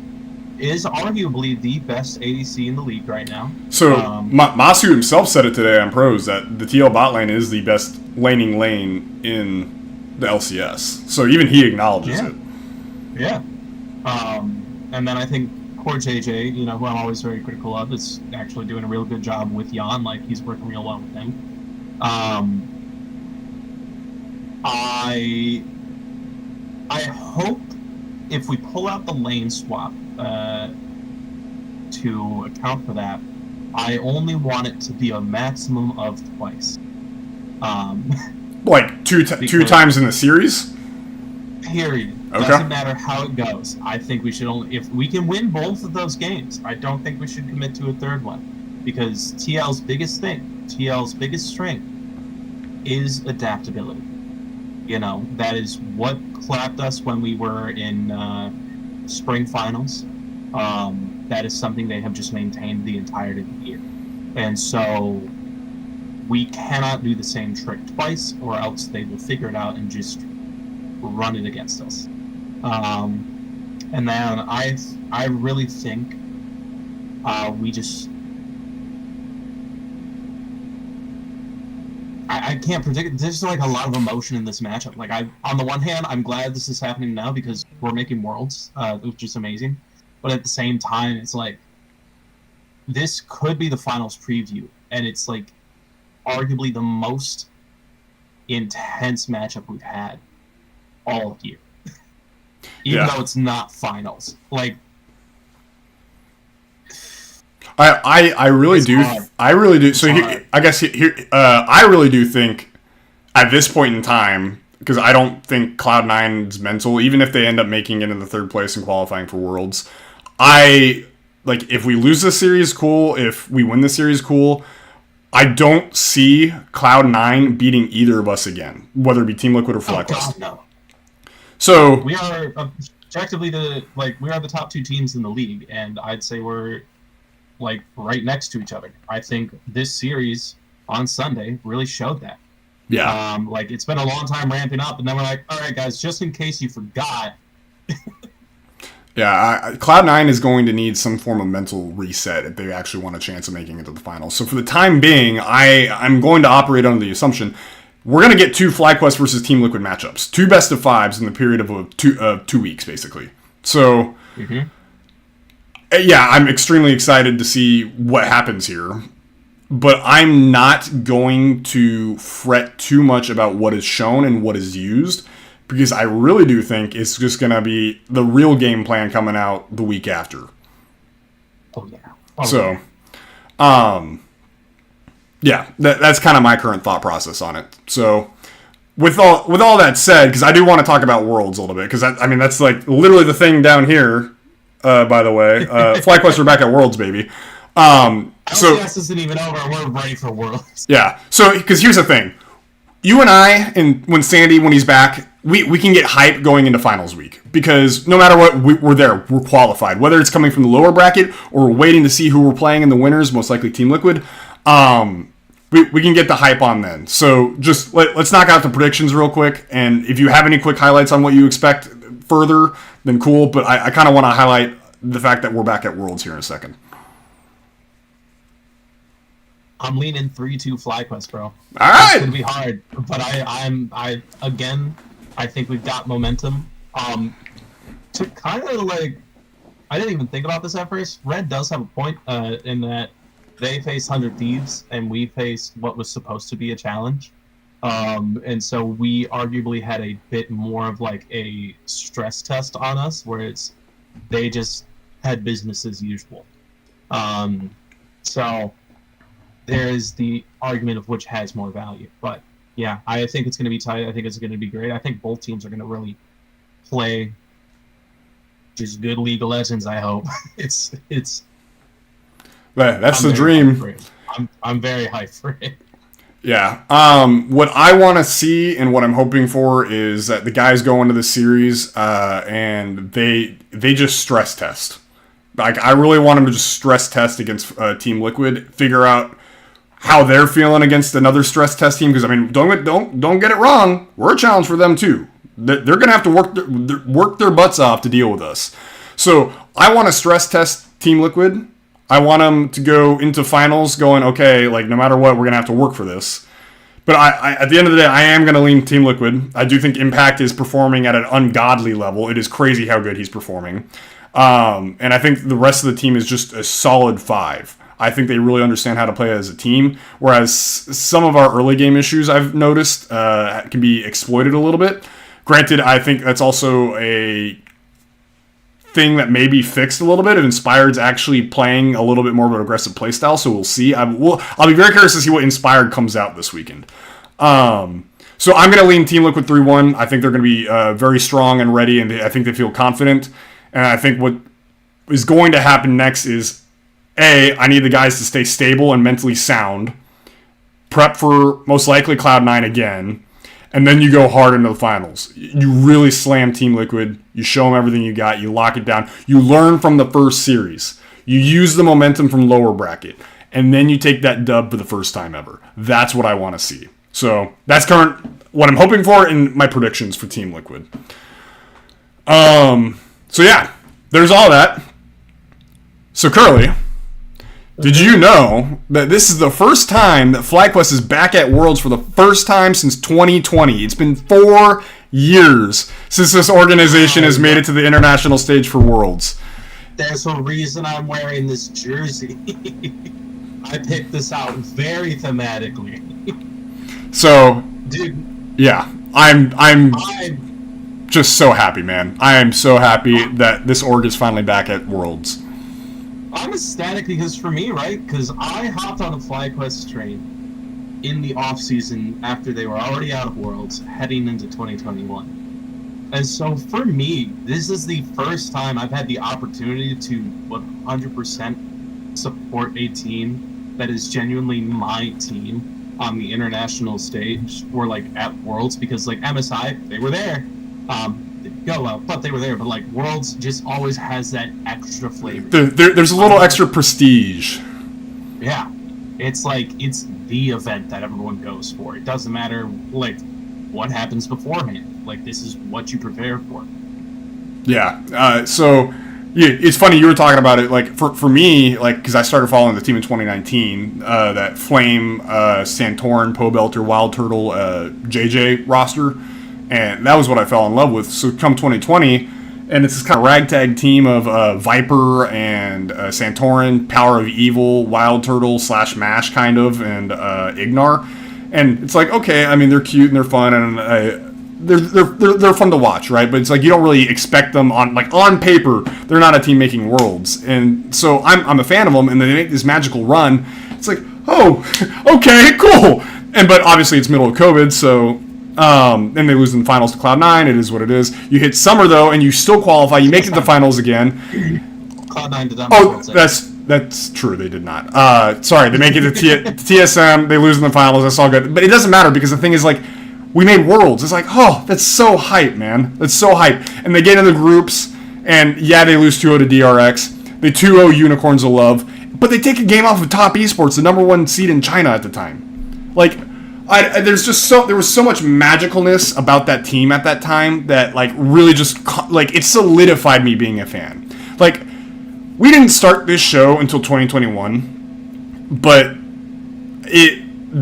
is arguably the best ADC in the league right now. So, Masu himself said it today on Pros that the TL bot lane is the best laning lane in the LCS. So even he acknowledges it. Yeah. And then I think Core JJ, you know, who I'm always very critical of, is actually doing a real good job with Jan. Like, he's working real well with him. I hope if we pull out the lane swap to account for that, I only want it to be a maximum of twice. Like two times in the series? Period. Okay. Doesn't matter how it goes. I think we should only, if we can win both of those games, I don't think we should commit to a third one, because TL's biggest thing, TL's biggest strength is adaptability. You know, that is what clapped us when we were in spring finals. That is something they have just maintained the entirety of the year. And so we cannot do the same trick twice, or else they will figure it out and just run it against us. And then I really think we just... I can't predict. There's like a lot of emotion in this matchup. Like, on the one hand, I'm glad this is happening now because we're making worlds, which is amazing. But at the same time, it's like, this could be the finals preview, and it's like arguably the most intense matchup we've had all year. Even though it's not finals. Like, I really do. I really do. So I guess I really do think at this point in time, because I don't think Cloud9's mental, even if they end up making it in the third place and qualifying for Worlds, if we lose this series, cool. If we win the series, cool. I don't see Cloud9 beating either of us again, whether it be Team Liquid or FlyQuest. No. So we are objectively we are the top two teams in the league, and I'd say we're like right next to each other. I think this series on Sunday really showed that. Yeah. Like it's been a long time ramping up, and then we're like, all right, guys, just in case you forgot. Yeah, Cloud9 is going to need some form of mental reset if they actually want a chance of making it to the finals. So for the time being, I'm going to operate under the assumption we're going to get 2 FlyQuest versus Team Liquid matchups, 2 best of 5s in the period of 2 weeks, basically. So, yeah, I'm extremely excited to see what happens here. But I'm not going to fret too much about what is shown and what is used, because I really do think it's just going to be the real game plan coming out the week after. Oh, yeah. So, yeah, that's kind of my current thought process on it. So, with all that said, because I do want to talk about Worlds a little bit, because I mean that's like literally the thing down here. By the way, FlyQuest are back at Worlds, baby. So LCS isn't even over. We're ready for Worlds. Yeah. So, because here's the thing, you and I, and when he's back, we can get hype going into finals week, because no matter what, we're there, we're qualified. Whether it's coming from the lower bracket or we're waiting to see who we're playing in the winners, most likely Team Liquid. We can get the hype on then. So just let's knock out the predictions real quick, and if you have any quick highlights on what you expect further, then cool. But I kind of want to highlight the fact that we're back at Worlds here in a second. I'm leaning 3-2 FlyQuest, bro. All right. It's gonna be hard, but I think we've got momentum. To kind of like, I didn't even think about this at first. Red does have a point in that they faced 100 Thieves and we faced what was supposed to be a challenge. And so we arguably had a bit more of like a stress test on us, where they just had business as usual. So there is the argument of which has more value. But yeah, I think it's going to be tight. I think it's going to be great. I think both teams are going to really play just good League of Legends, I hope. It's that's the dream. I'm very hyped for it. Yeah. What I want to see and what I'm hoping for is that the guys go into the series and they just stress test. Like, I really want them to just stress test against Team Liquid, figure out how they're feeling against another stress test team. Because I mean, don't get it wrong, we're a challenge for them too. They're gonna have to work their butts off to deal with us. So I want to stress test Team Liquid. I want them to go into finals going, okay, like no matter what, we're gonna have to work for this. But I at the end of the day, I am gonna lean Team Liquid. I do think Impact is performing at an ungodly level. It is crazy how good he's performing. And I think the rest of the team is just a solid 5. I think they really understand how to play as a team, whereas some of our early game issues I've noticed can be exploited a little bit. Granted, I think that's also a thing that may be fixed a little bit if Inspired's actually playing a little bit more of an aggressive playstyle, so we'll see. I'll be very curious to see what Inspired comes out this weekend. So I'm going to lean Team Liquid 3-1. I think they're going to be very strong and ready, and I think they feel confident. And I think what is going to happen next is, I need the guys to stay stable and mentally sound, prep for most likely Cloud9 again, and then you go hard into the finals. You really slam Team Liquid, you show them everything you got, you lock it down, you learn from the first series, you use the momentum from lower bracket, and then you take that dub for the first time ever. That's what I want to see. So that's what I'm hoping for in my predictions for Team Liquid. So yeah, there's all that. So Curly, did you know that this is the first time that FlyQuest is back at Worlds for the first time since 2020? It's been 4 years since this organization has made it to the international stage for Worlds. There's a reason I'm wearing this jersey. I picked this out very thematically. So, dude, yeah, I'm just so happy, man. I am so happy that this org is finally back at Worlds. I'm ecstatic because for me, right? Because I hopped on the FlyQuest train in the off season after they were already out of Worlds, heading into 2021. And so for me, this is the first time I've had the opportunity to 100% support a team that is genuinely my team on the international stage or like at Worlds, because like MSI, they were there. go well, but they were there. But like Worlds just always has that extra flavor. There's a little extra prestige. Yeah, it's like it's the event that everyone goes for. It doesn't matter like what happens beforehand. Like this is what you prepare for. Yeah. So yeah, it's funny you were talking about it. Like for me, like because I started following the team in 2019, that Flame, Santorin, Pobelter, Wild Turtle, JJ roster, and that was what I fell in love with. So come 2020, and it's this kind of ragtag team of Viper and Santorin, Power of Evil, Wild Turtle / Mash kind of, and Ignar, and it's like okay, I mean they're cute and they're fun and they're fun to watch, right? But it's like you don't really expect them on paper. They're not a team making Worlds, and so I'm a fan of them, and they make this magical run. It's like, oh, okay, cool. But obviously it's middle of COVID, so and they lose in the finals to Cloud9. It is what it is. You hit summer though, and you still qualify. You make it to the finals again. Cloud9 did not. Oh, that's true. They did not. Sorry, they make it to TSM. They lose in the finals. That's all good. But it doesn't matter because the thing is like. We made Worlds. It's like, oh, that's so hype, man. That's so hype. And they get in the groups, and yeah, they lose 2-0 to DRX. They 2-0 Unicorns of Love. But they take a game off of Top Esports, the #1 seed in China at the time. Like, there was so much magicalness about that team at that time that, like, really just, like, it solidified me being a fan. Like, we didn't start this show until 2021, but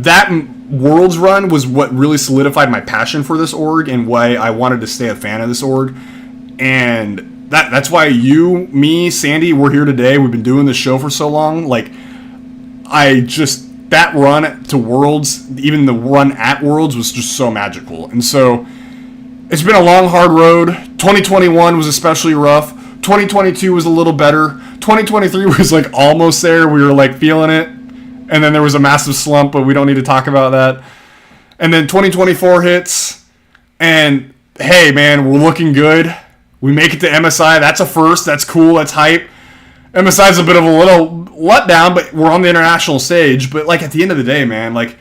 that Worlds run was what really solidified my passion for this org and why I wanted to stay a fan of this org. And that's why you, me, Sandy, we're here today. We've been doing this show for so long. Like, that run to Worlds, even the run at Worlds was just so magical. And so it's been a long, hard road. 2021 was especially rough. 2022 was a little better. 2023 was like almost there. We were like feeling it. And then there was a massive slump, but we don't need to talk about that. And then 2024 hits, and hey, man, we're looking good. We make it to MSI. That's a first. That's cool. That's hype. MSI's a bit of a little letdown, but we're on the international stage. But, like, at the end of the day, man, like,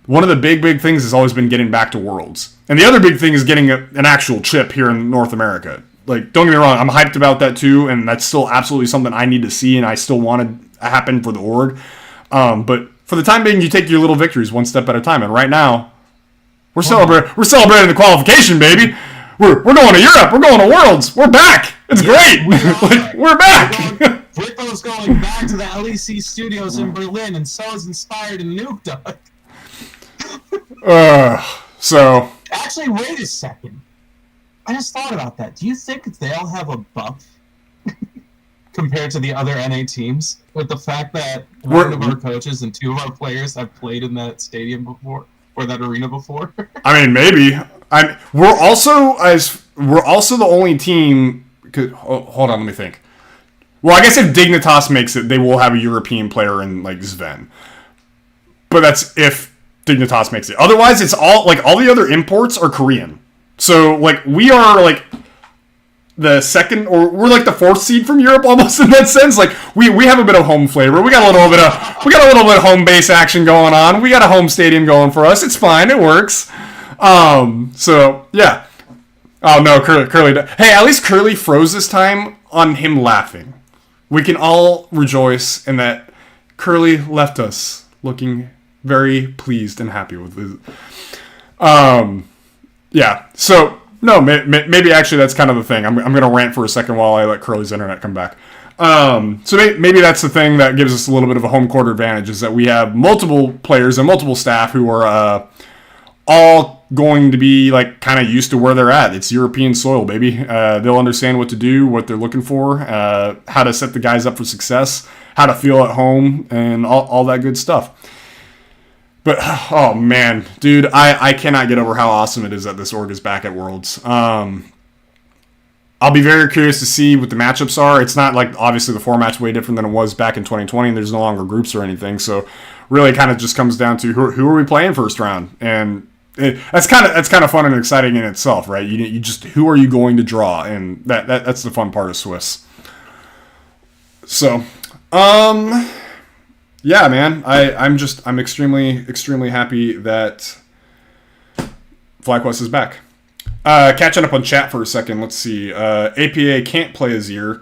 one of the big things has always been getting back to Worlds. And the other big thing is getting an actual chip here in North America. Like, don't get me wrong, I'm hyped about that too, and that's still absolutely something I need to see, and I still want to happen for the org. But for the time being, you take your little victories one step at a time. And right now, we're celebrating the qualification, baby. We're going to Europe. We're going to Worlds. We're back. It's great. We're back. Flippo's going back to the LEC studios in Berlin, and so is Inspired and Nuke Dog. So. Actually, wait a second. I just thought about that. Do you think they'll have a buff compared to the other NA teams, with the fact that one of our coaches and 2 of our players have played in that stadium before, or that arena before? I mean, maybe. We're also the only team. Hold on, let me think. Well, I guess if Dignitas makes it, they will have a European player in like Sven. But that's if Dignitas makes it. Otherwise, it's all the other imports are Korean. So like we are like the second, or we're like the 4th seed from Europe almost in that sense. Like we have a bit of home flavor. We got a little bit of home base action going on. We got a home stadium going for us. It's fine. It works. So yeah. Oh no, Curly. Hey, at least Curly froze this time on him laughing. We can all rejoice in that Curly left us looking very pleased and happy with it. Yeah. So. No, maybe actually that's kind of the thing. I'm going to rant for a second while I let Curly's internet come back. So maybe that's the thing that gives us a little bit of a home court advantage, is that we have multiple players and multiple staff who are all going to be like kind of used to where they're at. It's European soil, baby. They'll understand what to do, what they're looking for, how to set the guys up for success, how to feel at home, and all that good stuff. But, oh man, dude, I cannot get over how awesome it is that this org is back at Worlds. I'll be very curious to see what the matchups are. It's not like, obviously, the format's way different than it was back in 2020, and there's no longer groups or anything. So, really kind of just comes down to who are we playing first round? And that's kind of fun and exciting in itself, right? You just, who are you going to draw? And that's the fun part of Swiss. So, yeah, man, I'm extremely happy that FlyQuest is back. Catching up on chat for a second. Let's see. APA can't play Azir.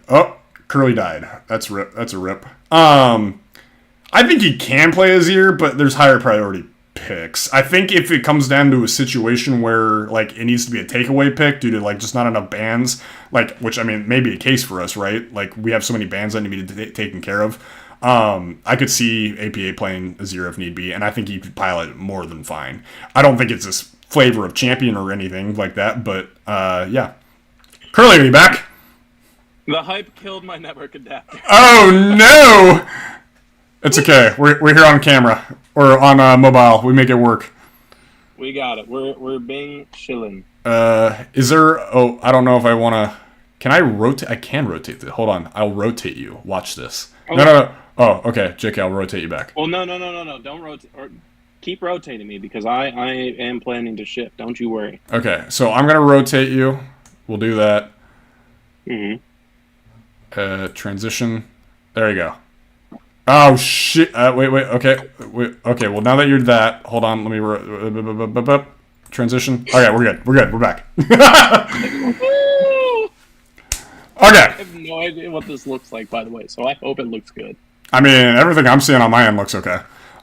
Oh, Curly died. That's rip. That's a rip. I think he can play Azir, but there's higher priority picks. I think if it comes down to a situation where like it needs to be a takeaway pick due to like just not enough bans, like which I mean may be a case for us, right? Like we have so many bans that need to be taken care of. I could see APA playing Azir if need be, and I think he could pilot more than fine. I don't think it's this flavor of champion or anything like that, but yeah. Curly, are you back? The hype killed my network adapter. Oh no! It's okay. We're here on camera or on mobile. We make it work. We got it. We're being chillin'. Is there? Oh, I don't know if I want to. Can I rotate? I can rotate it. Hold on. I'll rotate you. Watch this. Oh. No. Oh, okay. JK, I'll rotate you back. Well, no. Don't rotate. Or keep rotating me because I am planning to shift. Don't you worry. Okay, so I'm gonna rotate you. We'll do that. Transition. There you go. Oh shit! Wait. Okay. Okay. Well, now that you're that, hold on. Let me transition. Okay, we're good. We're back. Okay. I have no idea what this looks like, by the way. So I hope it looks good. I mean, everything I'm seeing on my end looks okay.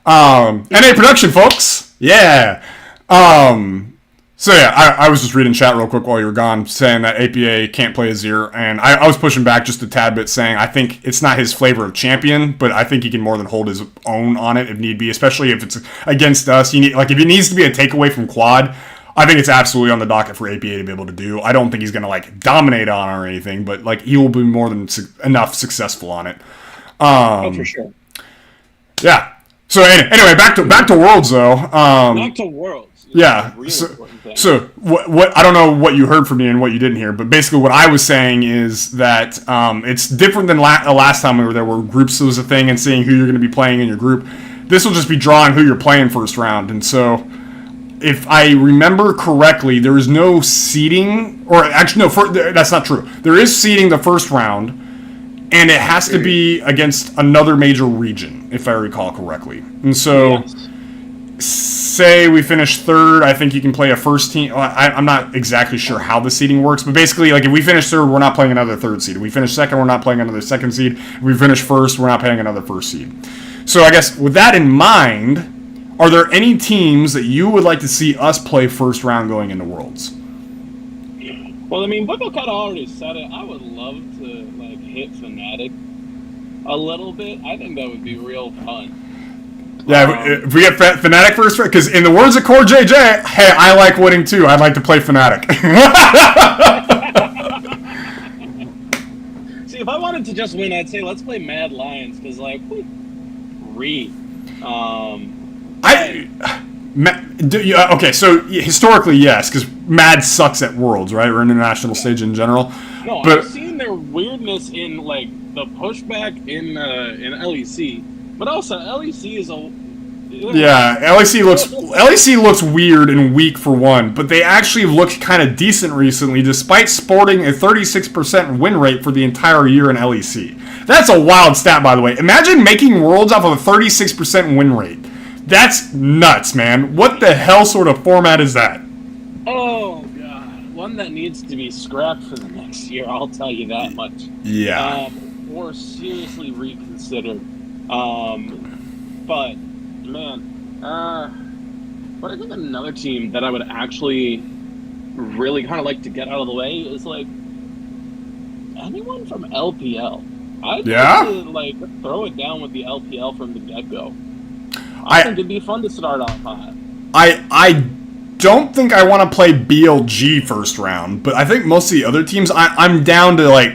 NA production, folks. Yeah. So yeah, I was just reading chat real quick while you were gone, saying that APA can't play Azir, and I was pushing back just a tad bit, saying I think it's not his flavor of champion, but I think he can more than hold his own on it if need be, especially if it's against us. If it needs to be a takeaway from quad, I think it's absolutely on the docket for APA to be able to do. I don't think he's going to like dominate on it or anything, but like he will be more than enough successful on it. Oh, for sure. Yeah. So anyway, back to Worlds though. Back to Worlds. Yeah. So what I don't know what you heard from me and what you didn't hear, but basically what I was saying is that it's different than last time we were there, where groups was a thing and seeing who you're going to be playing in your group. This will just be drawing who you're playing first round, and so if I remember correctly, there is no seeding, or actually no, that's not true. There is seeding the first round, and it has to be against another major region, if I recall correctly. And so. Yes. Say we finish third, I think you can play a first team. I'm not exactly sure how the seeding works, but basically, like if we finish third, we're not playing another third seed. If we finish second, we're not playing another second seed. If we finish first, we're not playing another first seed. So I guess with that in mind, are there any teams that you would like to see us play first round going into Worlds? Well, I mean, Booker kind of already said it. I would love to like hit Fnatic a little bit. I think that would be real fun. Yeah, if we get Fnatic first, because in the words of Core JJ, hey, I like winning too. I'd like to play Fnatic. See, if I wanted to just win, I'd say let's play Mad Lions, because like, okay, so historically, yes, because Mad sucks at Worlds, right, or international stage in general. No, but I've seen their weirdness in like the pushback in LEC. But also, LEC is a... Yeah, LEC looks weird and weak for one, but they actually looked kind of decent recently, despite sporting a 36% win rate for the entire year in LEC. That's a wild stat, by the way. Imagine making Worlds off of a 36% win rate. That's nuts, man. What the hell sort of format is that? Oh, God. One that needs to be scrapped for the next year, I'll tell you that much. Yeah. Or seriously reconsidered. But man, but I think another team that I would actually really kind of like to get out of the way is like anyone from LPL. I'd like to like throw it down with the LPL from the get-go. I think it'd be fun to start off hot. I don't think I want to play BLG first round, but I think most of the other teams I'm down to like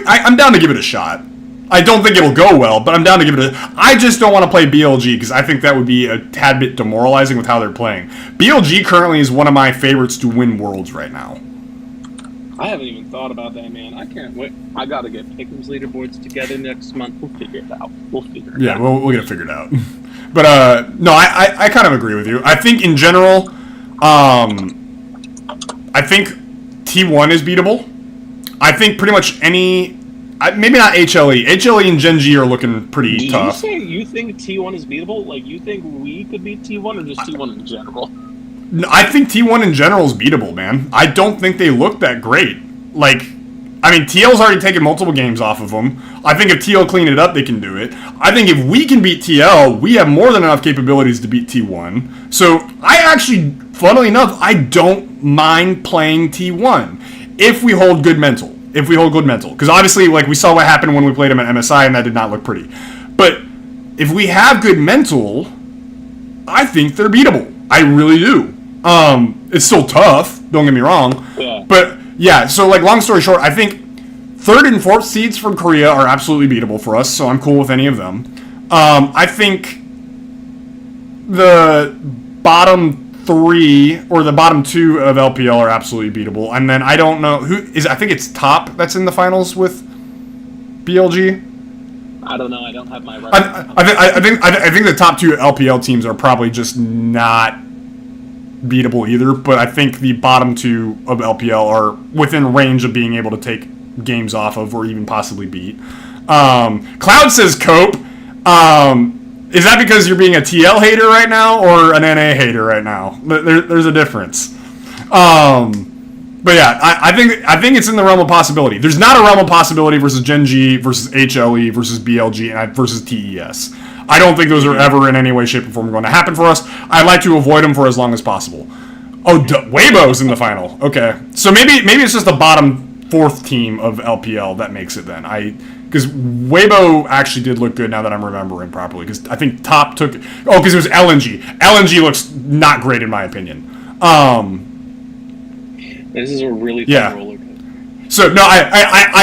I'm down to give it a shot. I don't think it'll go well, but I'm down to give it a... I just don't want to play BLG, because I think that would be a tad bit demoralizing with how they're playing. BLG currently is one of my favorites to win Worlds right now. I haven't even thought about that, man. I can't wait. I got to get Pick'em's leaderboards together next month. We'll figure it out. Yeah, we'll get it figured out. But, no, I kind of agree with you. I think, in general, I think T1 is beatable. I think pretty much any... maybe not HLE. HLE and Gen G are looking pretty tough. You think T1 is beatable? Like, you think we could beat T1 or just T1 in general? I think T1 in general is beatable, man. I don't think they look that great. Like, I mean, TL's already taken multiple games off of them. I think if TL clean it up, they can do it. I think if we can beat TL, we have more than enough capabilities to beat T1. So I actually, funnily enough, I don't mind playing T1 if we hold good mental. Because obviously, like, we saw what happened when we played them at MSI, and that did not look pretty. But if we have good mental, I think they're beatable. I really do. It's still tough, don't get me wrong. Yeah. But, yeah, so, like, long story short, I think 3rd and 4th seeds from Korea are absolutely beatable for us, so I'm cool with any of them. I think the bottom 3 or the bottom 2 of LPL are absolutely beatable. And then I don't know who is. I think it's Top that's in the finals with BLG. I don't know. I don't have my. I think the top 2 LPL teams are probably just not beatable either. But I think the bottom 2 of LPL are within range of being able to take games off of or even possibly beat. Cloud says Cope. Is that because you're being a TL hater right now or an NA hater right now? There's a difference. But yeah, I think it's in the realm of possibility. There's not a realm of possibility versus Gen G versus HLE versus BLG and versus TES. I don't think those are ever in any way, shape, or form going to happen for us. I'd like to avoid them for as long as possible. Oh, Weibo's in the final. Okay, so maybe it's just the bottom 4th team of LPL that makes it then. Because Weibo actually did look good now that I'm remembering properly. Because I think Top took... Oh, because it was LNG. LNG looks not great in my opinion. This is a really fun roller coaster. So, no,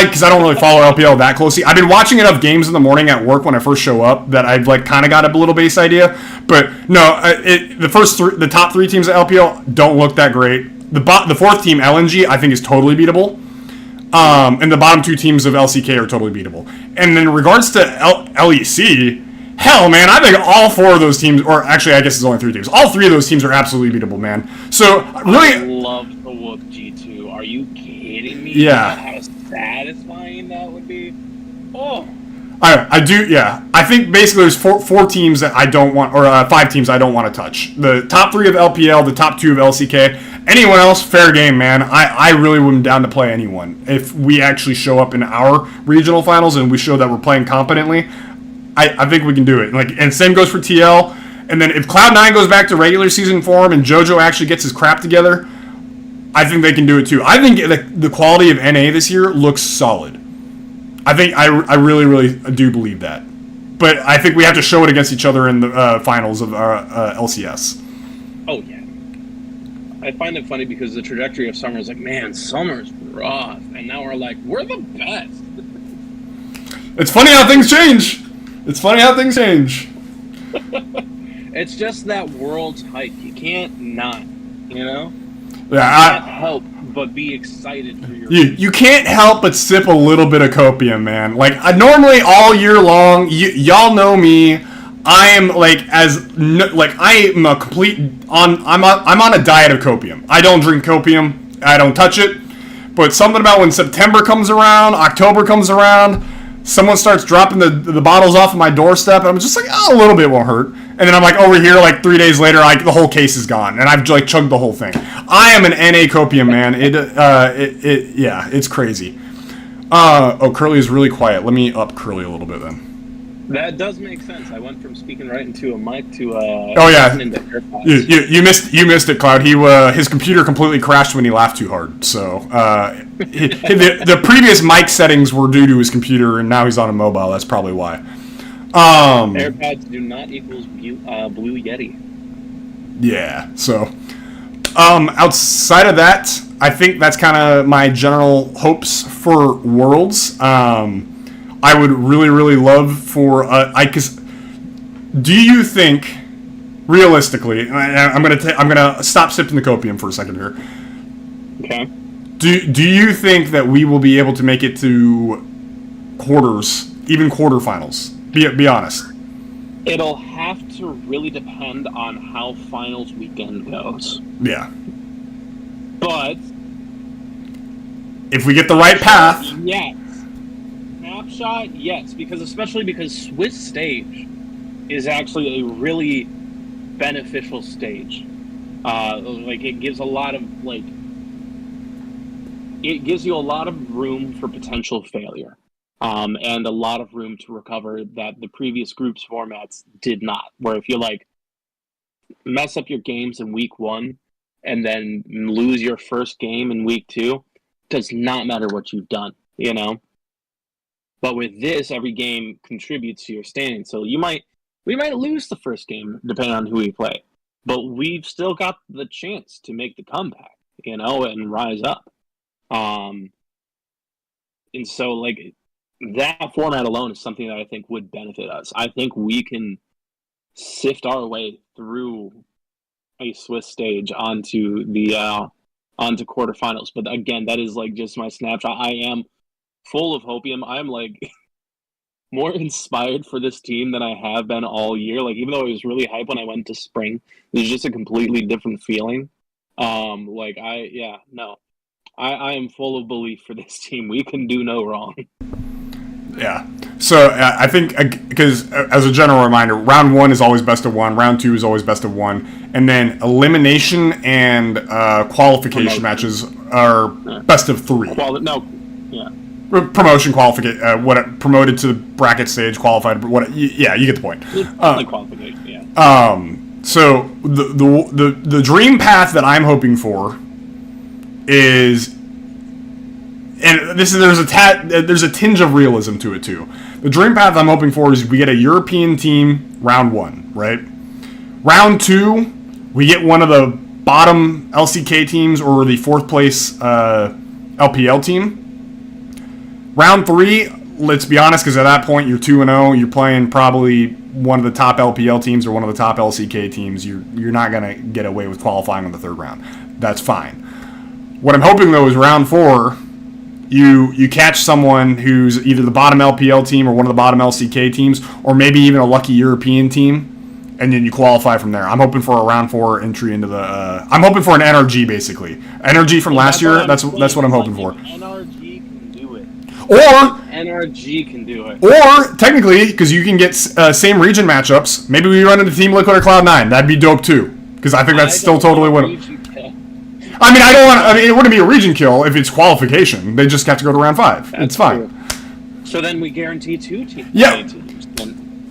because I don't really follow LPL that closely. I've been watching enough games in the morning at work when I first show up that I've, like, kind of got a little base idea. But, no, the top 3 teams at LPL don't look that great. The 4th team, LNG, I think is totally beatable. And the bottom 2 teams of LCK are totally beatable. And in regards to LEC, hell, man, I think all 4 of those teams, or actually, I guess it's only 3 teams. All 3 of those teams are absolutely beatable, man. So, really... I love the Wook G2. Are you kidding me? Yeah. How satisfying that would be? Oh. I do, yeah. I think basically there's 4 teams that I don't want, or 5 teams I don't want to touch. The top 3 of LPL, the top 2 of LCK. Anyone else, fair game, man. I really wouldn't down to play anyone. If we actually show up in our regional finals and we show that we're playing competently, I think we can do it. And same goes for TL. And then if Cloud9 goes back to regular season form and JoJo actually gets his crap together, I think they can do it too. I think the quality of NA this year looks solid. I really, really do believe that. But I think we have to show it against each other in the finals of LCS. Oh, yeah. I find it funny because the trajectory of Summer is like, man, Summer's rough. And now we're like, we're the best. It's funny how things change. It's just that world's hype. You can't not, you know? Yeah, you can't help but be excited for your... You can't help but sip a little bit of copium, man. Like, normally all year long, y'all know me. I am I'm on a diet of copium. I don't drink copium. I don't touch it. But something about when September comes around, October comes around, someone starts dropping the bottles off of my doorstep, and I'm just like, oh, a little bit won't hurt. And then I'm like over here, like 3 days later, the whole case is gone, and I've like chugged the whole thing. I am an NA copium, man. It's crazy. Curly is really quiet. Let me up Curly a little bit then. That does make sense. I went from speaking right into a mic to into AirPods. You missed it, Cloud. His computer completely crashed when he laughed too hard. So the previous mic settings were due to his computer, and now he's on a mobile. That's probably why. AirPods do not equals Blue Yeti. Yeah. So outside of that, I think that's kind of my general hopes for Worlds. I would really, really love for because do you think realistically? I'm gonna stop sipping the copium for a second here. Okay. Do you think that we will be able to make it to quarters, even quarterfinals? Be honest. It'll have to really depend on how finals weekend goes. Yeah. But if we get the right path, yes. Snapshot, yes, especially because Swiss stage is actually a really beneficial stage. Like it gives a lot of it gives you a lot of room for potential failure, and a lot of room to recover that the previous groups formats did not. Where if you mess up your games in week 1 and then lose your first game in week 2, does not matter what you've done, But with this, every game contributes to your standing. So we might lose the first game depending on who we play, but we've still got the chance to make the comeback, and rise up. And so that format alone is something that I think would benefit us. I think we can sift our way through a Swiss stage onto quarterfinals. But again, that is just my snapshot. I am full of hopium. I'm more inspired for this team than I have been all year. Even though I was really hyped when I went to spring, there's just a completely different feeling. I am full of belief for this team. We can do no wrong. Yeah. So I think, because as a general reminder, round 1 is always best of 1, round 2 is always best of 1, and then elimination and qualification matches are best of 3. Promotion, qualification, promoted to the bracket stage, qualified. Yeah, you get the point. Qualification, yeah. So the dream path that I'm hoping for is, and there's a tinge of realism to it too. The dream path I'm hoping for is we get a European team round 1, right? Round 2, we get one of the bottom LCK teams or the 4th place LPL team. Round 3, let's be honest, because at that point you're 2-0. You're playing probably one of the top LPL teams or one of the top LCK teams. You're not gonna get away with qualifying on the 3rd round. That's fine. What I'm hoping though is round 4, you catch someone who's either the bottom LPL team or one of the bottom LCK teams, or maybe even a lucky European team, and then you qualify from there. I'm hoping for a round 4 entry into the. I'm hoping for an NRG basically. NRG from last year. That's what I'm hoping for. NRG can do it. Or NRG can do it. Or technically, because you can get same region matchups, maybe we run into Team Liquid or Cloud9. That'd be dope too. Because I think that's still totally what. I mean, it wouldn't be a region kill if it's qualification. They just have to go to round 5. It's fine. True. So then we guarantee 2 teams. Yeah.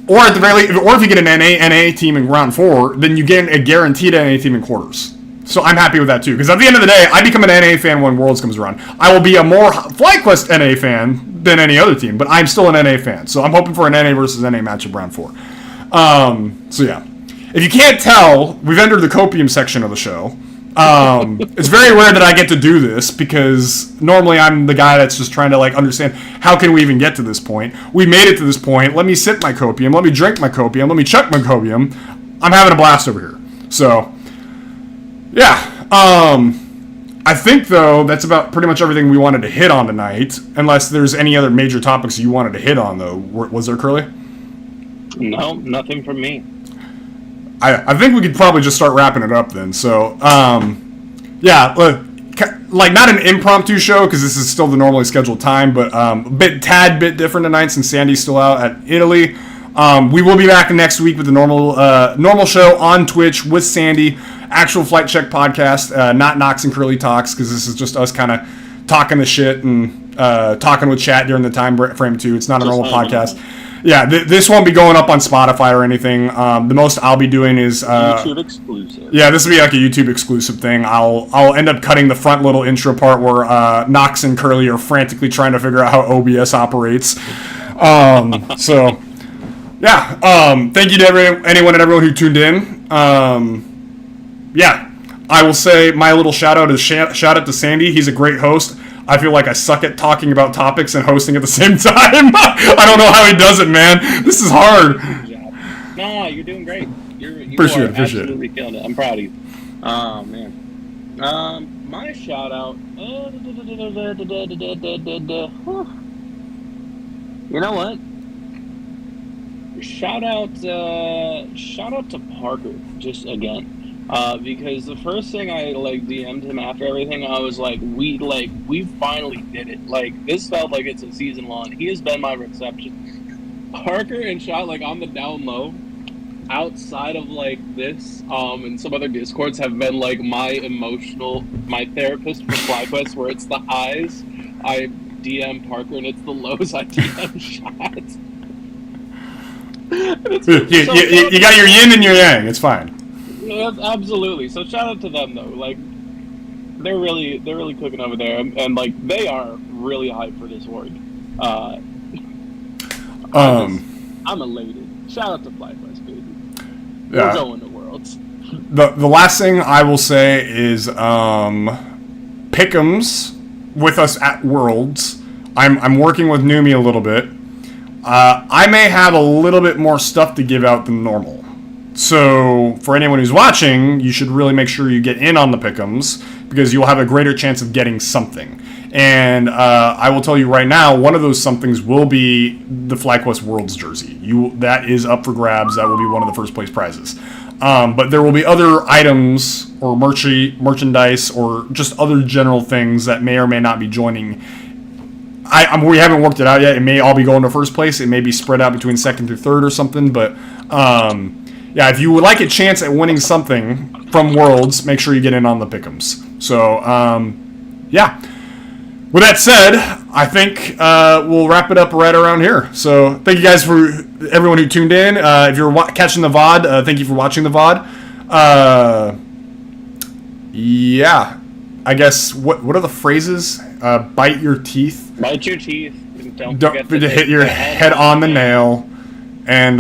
Or at the very least, or if you get an NA team in round 4, then you get a guaranteed NA team in quarters. So I'm happy with that too, because at the end of the day, I become an NA fan when Worlds comes around. I will be a more FlyQuest NA fan than any other team, but I'm still an NA fan. So I'm hoping for an NA versus NA matchup round 4. So yeah, if you can't tell, we've entered the copium section of the show. It's very rare that I get to do this because normally I'm the guy that's just trying to understand how can we even get to this point. We made it to this point. Let me sip my copium. Let me drink my copium. Let me chuck my copium. I'm having a blast over here. So, yeah. I think though that's about pretty much everything we wanted to hit on tonight. Unless there's any other major topics you wanted to hit on though. Was there, Curly? No, nothing from me. I think we could probably just start wrapping it up then. So, yeah, not an impromptu show because this is still the normally scheduled time, but a tad bit different tonight since Sandy's still out at Italy. We will be back next week with the normal show on Twitch with Sandy, actual Flight Check podcast, not Nox and Curly talks because this is just us kind of talking the shit and talking with chat during the time frame too. It's not a normal podcast. Yeah, this won't be going up on Spotify or anything. The most I'll be doing is YouTube exclusive. Yeah, this will be like a YouTube exclusive thing. I'll end up cutting the front little intro part where Nox and Curly are frantically trying to figure out how OBS operates. So yeah, thank you to anyone and everyone who tuned in. Yeah, I will say my little shout out to Sandy. He's a great host. I feel like I suck at talking about topics and hosting at the same time. I don't know how he does it, man. This is hard. No, you're doing great. You appreciate are absolutely killing it. I'm proud of you. Oh, man. My shout out. You know what? Shout out to Parker just again. Because the first thing I DM'd him after everything, I was like, we finally did it. This felt like it's a season long. He has been my reception. Parker and Shot on the down low outside of like this, and some other discords have been like my therapist for FlyQuest, where it's the highs I DM Parker and it's the lows I DM Shots. You got your yin and your yang. It's fine. Yeah, absolutely. So shout out to them though. Like they're really cooking over there, and like they are really hyped for this org. I'm elated. Shout out to FlyQuest, baby. Yeah. We're going to Worlds. The last thing I will say is Pick'ems with us at Worlds. I'm working with Numi a little bit. I may have a little bit more stuff to give out than normal. So for anyone who's watching, you should really make sure you get in on the Pick'ems because you'll have a greater chance of getting something. And I will tell you right now, one of those somethings will be the FlyQuest Worlds jersey. That is up for grabs. That will be one of the first place prizes. But there will be other items or merchandise or just other general things that may or may not be joining. We haven't worked it out yet. It may all be going to first place. It may be spread out between second through third or something. But yeah, if you would like a chance at winning something from Worlds, make sure you get in on the Pick'ems. So yeah. With that said, I think we'll wrap it up right around here. So thank you guys for everyone who tuned in. If you're catching the VOD, thank you for watching the VOD. Yeah, I guess, what are the phrases? Bite your teeth. Bite your teeth. And Don't forget to hit your head on the nail. And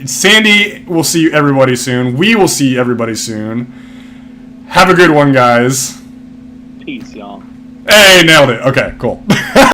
Sandy, we'll see everybody soon. We will see everybody soon. Have a good one, guys. Peace, y'all. Hey, nailed it. Okay, cool.